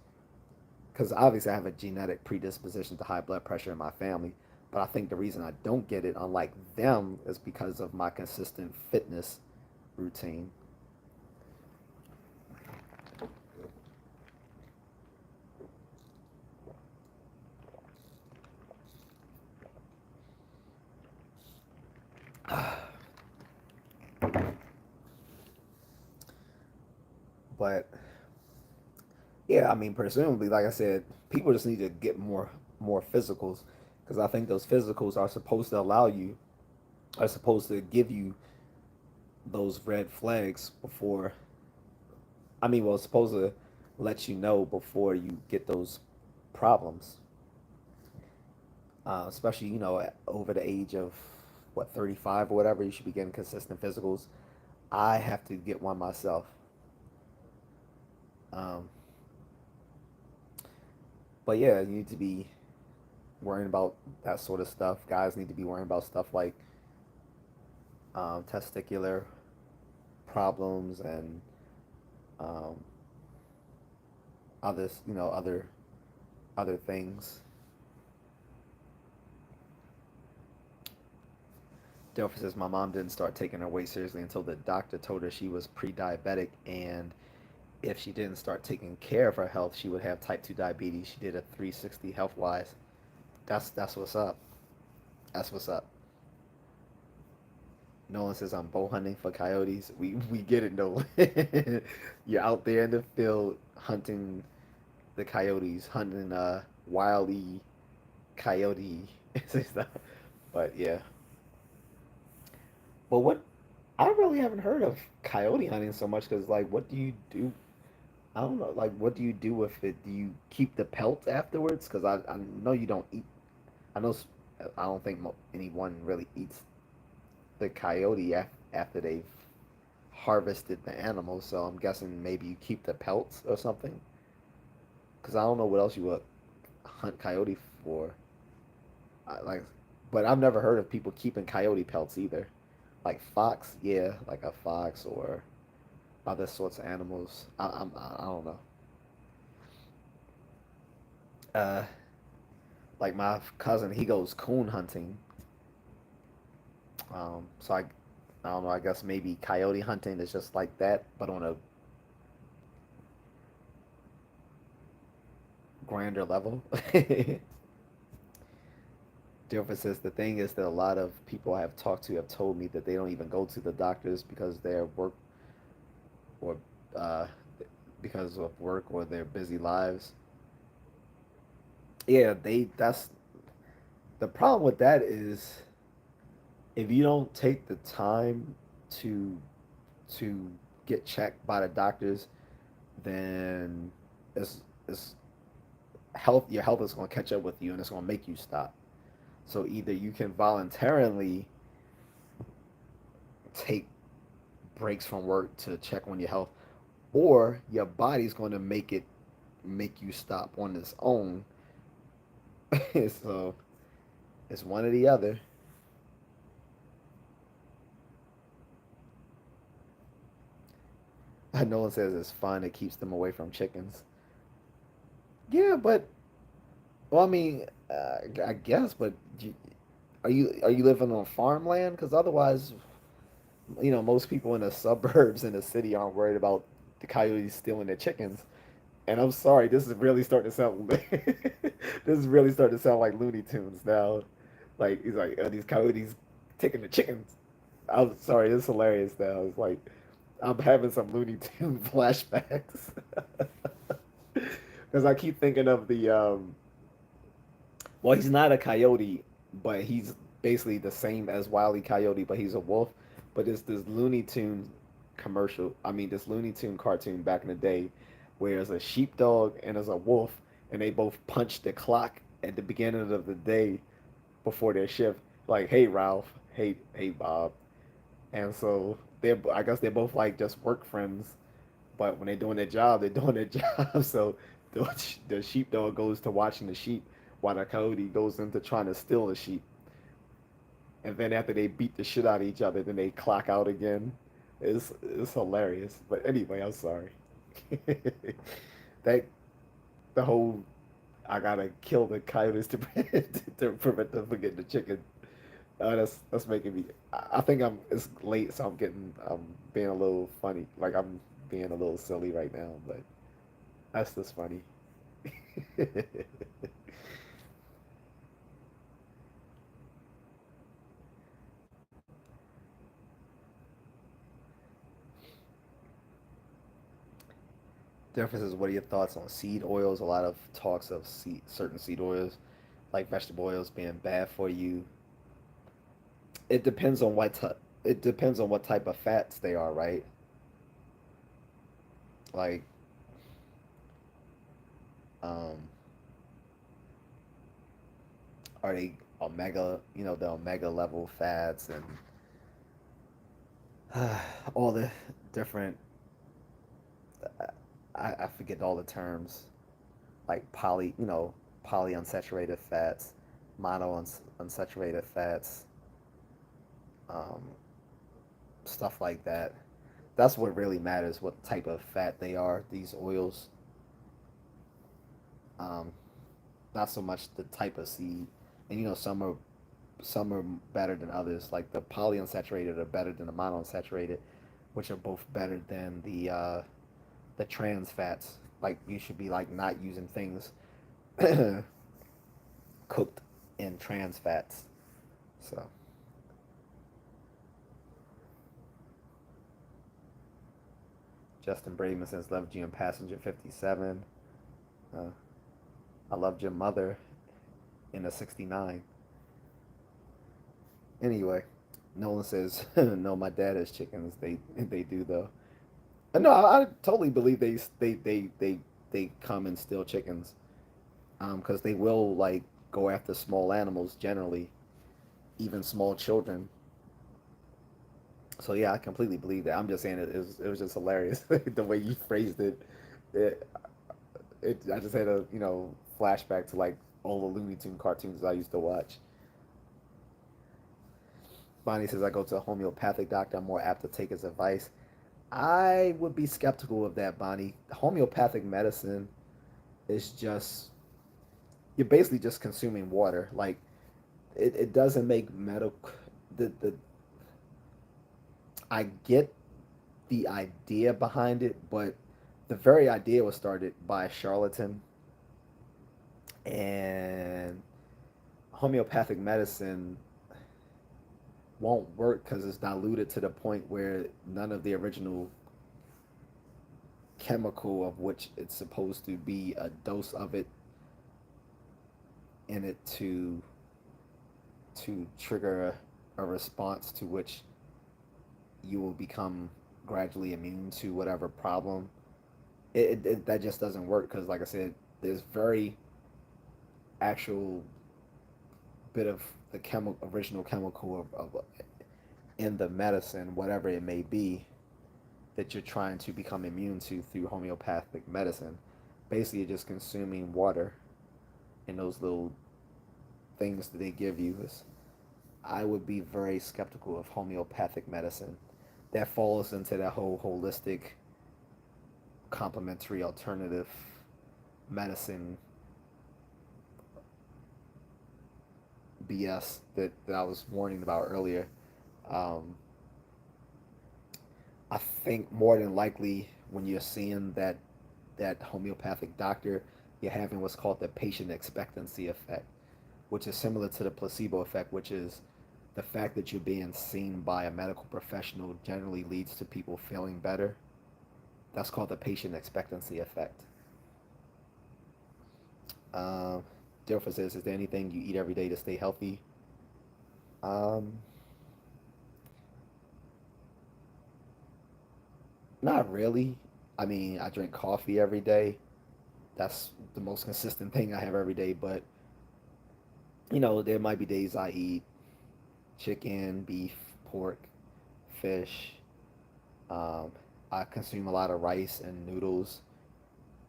obviously I have a genetic predisposition to high blood pressure in my family. But I think the reason I don't get it, unlike them, is because of my consistent fitness routine. But yeah, I mean, presumably, like I said, people just need to get more physicals because I think those physicals are supposed to allow you, are supposed to give you those red flags before. I mean, well, it's supposed to let you know before you get those problems, especially over the age of what 35 or whatever. You should be getting consistent physicals. I have to get one myself. Um, but yeah, you need to be worrying about that sort of stuff. Guys need to be worrying about stuff like testicular problems and um, others, other things. Delphi says my mom didn't start taking her weight seriously until the doctor told her she was pre-diabetic, and if she didn't start taking care of her health, she would have type 2 diabetes. She did a 360 health wise. That's what's up. That's what's up. Nolan says I'm bow hunting for coyotes. We get it, Nolan. You're out there in the field hunting the coyotes, hunting wily coyote stuff. But yeah. But what I really haven't heard of coyote hunting so much because like what do you do? I don't know. Like what do you do with it? Do you keep the pelt afterwards? Because I know you don't eat. I know I don't think anyone really eats the coyote after they've harvested the animal. So I'm guessing maybe you keep the pelts or something. Because I don't know what else you would hunt coyote for. Like, but I've never heard of people keeping coyote pelts either. Like fox, yeah, like a fox or other sorts of animals. I don't know. Uh, like my cousin, he goes coon hunting. So I don't know. I guess maybe coyote hunting is just like that, but on a grander level. Difference is the thing is that a lot of people I have talked to have told me that they don't even go to the doctors because their work or uh, because of work or their busy lives. Yeah, they that's the problem with that is if you don't take the time to to get checked by the doctors, then it's health your health is going to catch up with you and it's going to make you stop. So either you can voluntarily take breaks from work to check on your health, or your body's going to make you stop on its own. So it's one or the other. Nolan says it's fun. It keeps them away from chickens. Yeah, but well, I mean, I guess, but are you living on farmland? Because otherwise, most people in the suburbs in the city aren't worried about the coyotes stealing their chickens. And I'm sorry, this is really starting to sound this is really starting to sound like Looney Tunes now. Like he's like, these coyotes taking the chickens. I'm sorry, it's hilarious now. It's like I'm having some Looney Tune flashbacks because I keep thinking of the well, he's not a coyote, but he's basically the same as Wile E. Coyote, but he's a wolf. But it's this Looney Tune commercial. I mean, this Looney Tune cartoon back in the day, where there's a sheepdog and there's a wolf, and they both punch the clock at the beginning of the day before their shift. Like, hey Ralph, hey Bob, and so I guess they're both like just work friends, but when they're doing their job, they're doing their job. So the sheepdog goes to watching the sheep, while the coyote goes into trying to steal the sheep. And then after they beat the shit out of each other, then they clock out again. It's hilarious. But anyway, I'm sorry. that the whole I gotta kill the coyotes to to prevent them from getting the chicken. That's making me. I think it's late, so I'm being a little funny. Like I'm being a little silly right now, but that's just funny. Difference is what are your thoughts on seed oils? A lot of talks of certain seed oils, like vegetable oils, being bad for you. It depends on it depends on what type of fats they are, right? Like, um, are they omega? The omega level fats and all the different. I forget all the terms like polyunsaturated fats, monounsaturated fats, um, stuff like that. That's what really matters. What type of fat they are. These oils, um, not so much the type of seed. And some are better than others. Like the polyunsaturated are better than the monounsaturated, which are both better than the trans fats. Like you should be like not using things cooked in trans fats. So Justin Braden says loved you in Passenger 57. Uh, I loved your mother in a 69. Anyway, Nolan says no, my dad has chickens. They do though. No, I totally believe they come and steal chickens. Because they will like go after small animals generally, even small children. So yeah, I completely believe that. I'm just saying it was just hilarious the way you phrased it. It, I just had a flashback to like all the Looney Tune cartoons I used to watch. Bonnie says I go to a homeopathic doctor. I'm more apt to take his advice. I would be skeptical of that, Bonnie. Homeopathic medicine is just, you're basically just consuming water. Like, it doesn't make medical, the I get the idea behind it, but the very idea was started by a charlatan, and homeopathic medicine won't work because it's diluted to the point where none of the original chemical of which it's supposed to be a dose of it in it to trigger a response to which you will become gradually immune to whatever problem. That just doesn't work because, like I said, there's very actual bit of the original chemical of in the medicine, whatever it may be, that you're trying to become immune to through homeopathic medicine. Basically, you're just consuming water in those little things that they give you. I would be very skeptical of homeopathic medicine. That falls into that whole holistic, complementary, alternative medicine BS that I was warning about earlier. Um, I think more than likely when you're seeing that homeopathic doctor, you're having what's called the patient expectancy effect, which is similar to the placebo effect, which is the fact that you're being seen by a medical professional generally leads to people feeling better. That's called the patient expectancy effect. Um, Dilfer says, is there anything you eat every day to stay healthy? Um, Not really. I mean, I drink coffee every day. That's the most consistent thing I have every day. But, there might be days I eat chicken, beef, pork, fish. Um, I consume a lot of rice and noodles,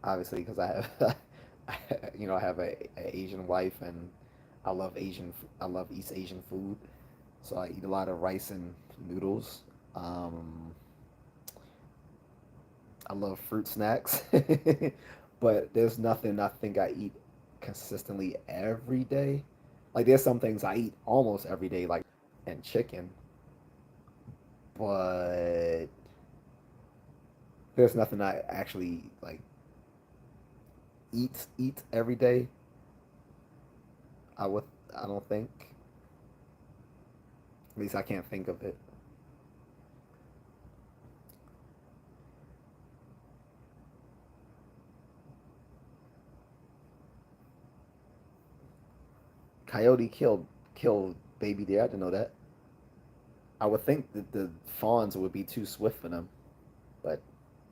obviously, because I have, I have a Asian wife, and I love I love East Asian food, so I eat a lot of rice and noodles. Um, I love fruit snacks, but there's nothing I think I eat consistently every day. Like there's some things I eat almost every day, like rice and chicken, but there's nothing I actually like eat every day. I would I don't think. At least I can't think of it. Coyote killed baby deer. I didn't know that. I would think that the fawns would be too swift for them, but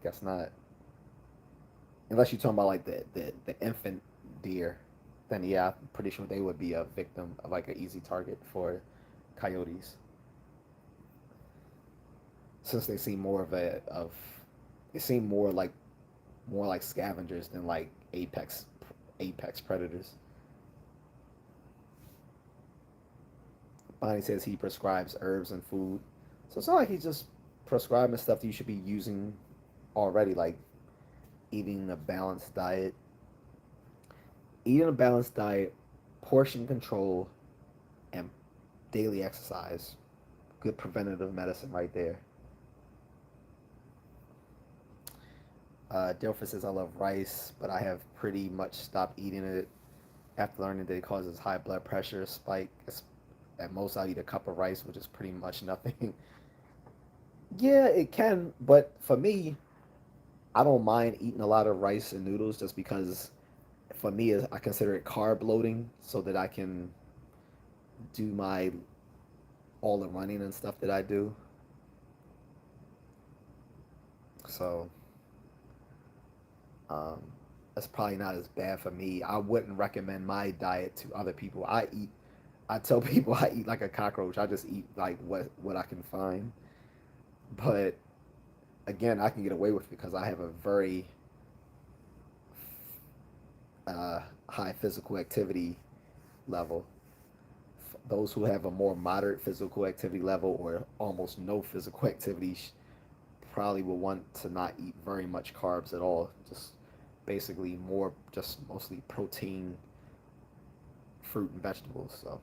guess not. Unless you're talking about like the infant deer, then yeah, I'm pretty sure they would be a victim of like an easy target for coyotes, since they seem more of a of they seem more like scavengers than like apex predators. Bonnie says he prescribes herbs and food, so it's not like he's just prescribing stuff that you should be using already, like eating a balanced diet, portion control, and daily exercise. Good preventative medicine right there. Dilfer says, I love rice, but I have pretty much stopped eating it after learning that it causes high blood pressure spike. At most, I'll eat a cup of rice, which is pretty much nothing. Yeah, it can, but for me, I don't mind eating a lot of rice and noodles just because for me, I consider it carb loading so that I can do my all the running and stuff that I do. So um, that's probably not as bad for me. I wouldn't recommend my diet to other people. I tell people I eat like a cockroach. I just eat like what I can find. But again, I can get away with it because I have a very high physical activity level. Those who have a more moderate physical activity level or almost no physical activity probably will want to not eat very much carbs at all. Just basically more, just mostly protein, fruit and vegetables. So,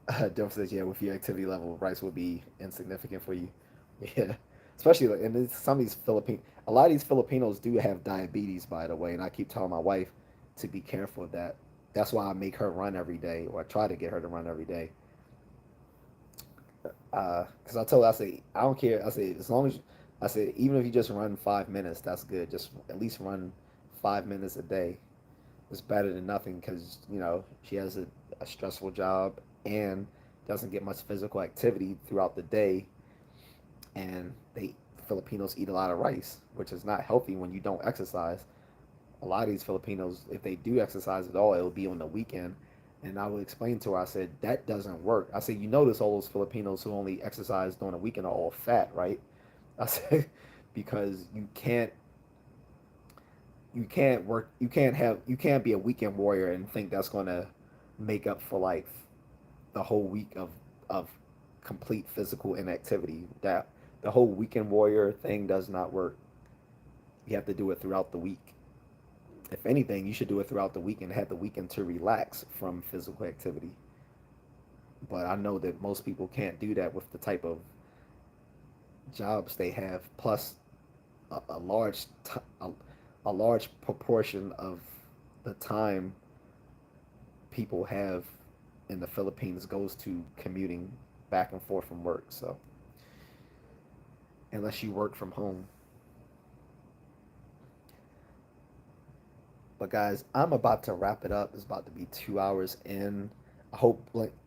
Delph says, yeah, with your activity level, rice would be insignificant for you. Yeah, especially like, and some of these a lot of these Filipinos do have diabetes, by the way, and I keep telling my wife to be careful of that. That's why I make her run every day, or I try to get her to run every day. Because I told her, I say, I don't care. I say, as long as, I say, even if you just run 5 minutes, that's good. Just at least run 5 minutes a day. It's better than nothing because, she has a stressful job and doesn't get much physical activity throughout the day. And Filipinos eat a lot of rice, which is not healthy when you don't exercise. A lot of these Filipinos, if they do exercise at all, it'll be on the weekend. And I would explain to her, I said, that doesn't work. I said, you notice all those Filipinos who only exercise during the weekend are all fat, right? I said, because you can't be a weekend warrior and think that's gonna make up for like the whole week of complete physical inactivity. That the whole weekend warrior thing does not work. You have to do it throughout the week. If anything, you should do it throughout the week and have the weekend to relax from physical activity. But I know that most people can't do that with the type of jobs they have. Plus, a a large proportion of the time people have in the Philippines goes to commuting back and forth from work. So unless you work from home. But guys, I'm about to wrap it up. It's about to be 2 hours in. I hope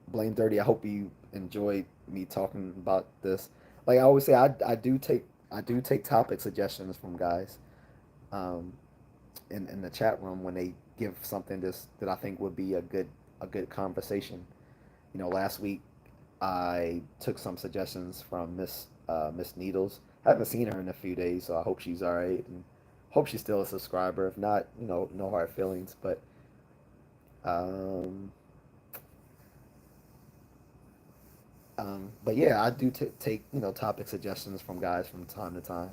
Blame Dirty. I hope you enjoyed me talking about this. Like I always say, I do take topic suggestions from guys, um, in the chat room when they give something that I think would be a good conversation. Last week I took some suggestions from Miss Needles. I haven't seen her in a few days, so I hope she's all right and hope she's still a subscriber. If not, no hard feelings. Um, but yeah, I do take topic suggestions from guys from time to time.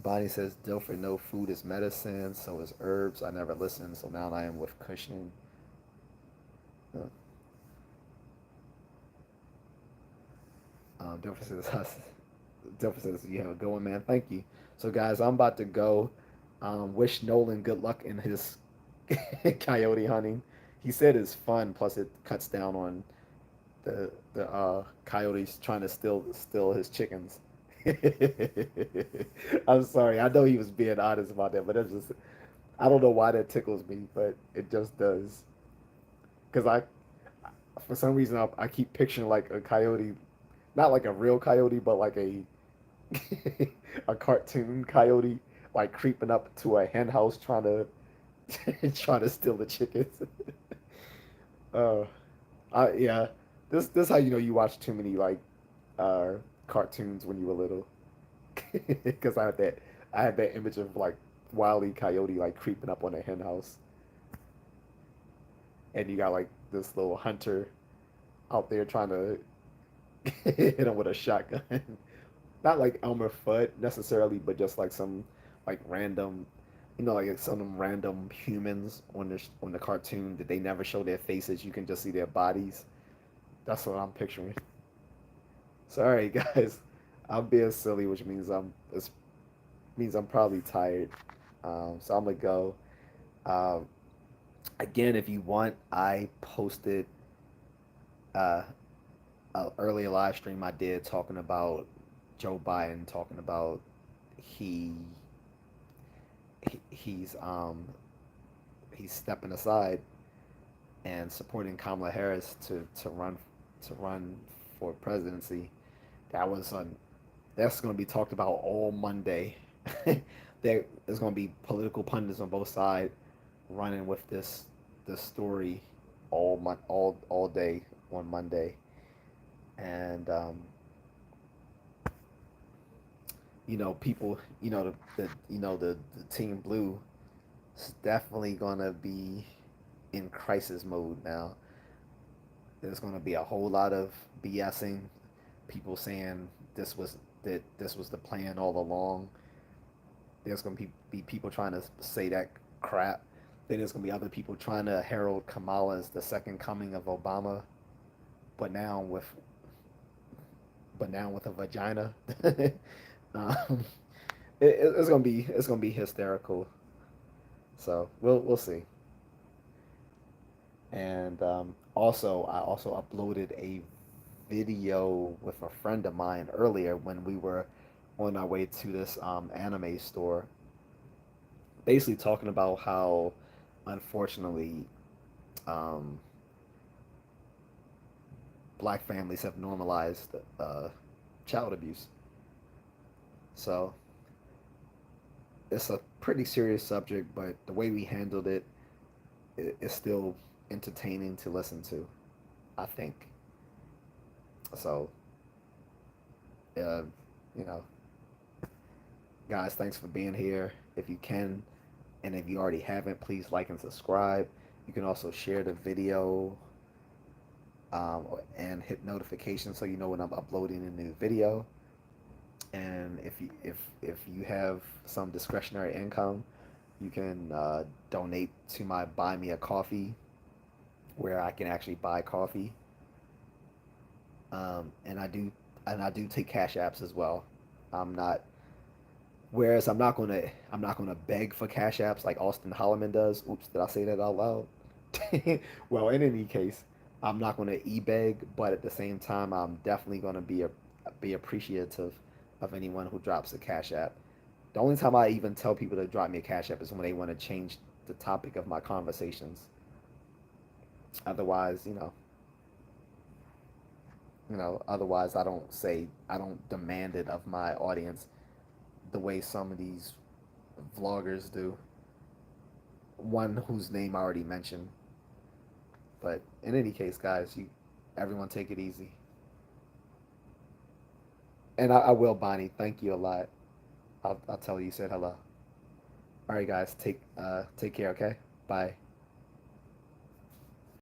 Bonnie says, Dilford, no food is medicine, so is herbs. I never listened, so now I am with Cushing. Uh, Dilford says, Dilford says, you have a good one, man. Thank you. So, guys, I'm about to go. Wish Nolan good luck in his coyote hunting. He said it's fun, plus it cuts down on the coyotes trying to steal his chickens. I'm sorry. I know he was being honest about that, but it's just I don't know why that tickles me, but it just does. Because for some reason, I keep picturing like a coyote, not like a real coyote, but like a a cartoon coyote, like creeping up to a hen house trying to trying to steal the chickens. uh, yeah, this how you know you watch too many like uh cartoons when you were little. Because I had that image of like Wile E. Coyote like creeping up on a hen house, and you got like this little hunter out there trying to hit him with a shotgun. Not like Elmer Fudd necessarily, but just like some like random, like some random humans on the cartoon that they never show their faces. You can just see their bodies. That's what I'm picturing. Sorry, guys. I'm being silly, which means it means I'm probably tired. So I'm gonna go. Um, Again, if you want, I posted uh, an earlier live stream I did talking about Joe Biden, talking about he, he's he's stepping aside and supporting Kamala Harris to run for presidency. That was on that's going to be talked about all Monday. There's going to be political pundits on both sides running with this story all day on Monday, and people, the Team Blue is definitely going to be in crisis mode now. There's going to be a whole lot of BSing, people saying this was the plan all along. There's going to be people trying to say that crap. Then there's going to be other people trying to herald Kamala as the second coming of Obama, but now with a vagina. um, it's gonna be hysterical. So we'll see. And also, I also uploaded a video with a friend of mine earlier when we were on our way to this anime store, basically talking about how, unfortunately, um, black families have normalized child abuse. So it's a pretty serious subject, but the way we handled it is still entertaining to listen to, I think. So, uh, you know, guys, thanks for being here. If you can, and if you already haven't, please like and subscribe. You can also share the video and hit notifications so you know when I'm uploading a new video. And if you have some discretionary income, you can donate to my Buy Me a Coffee, where I can actually buy coffee. And I do take cash apps as well. I'm not Whereas I'm not gonna beg for cash apps like Austin Holloman does. Oops, did I say that out loud? Well, in any case, I'm not gonna e-beg, but at the same time, I'm definitely gonna be appreciative of anyone who drops a cash app. The only time I even tell people to drop me a cash app is when they want to change the topic of my conversations. Otherwise, otherwise I don't demand it of my audience the way some of these vloggers do. One whose name I already mentioned. But in any case, guys, everyone take it easy. And I will, Bonnie. Thank you a lot. I'll tell you said hello. All right, guys. Take care. Okay. Bye.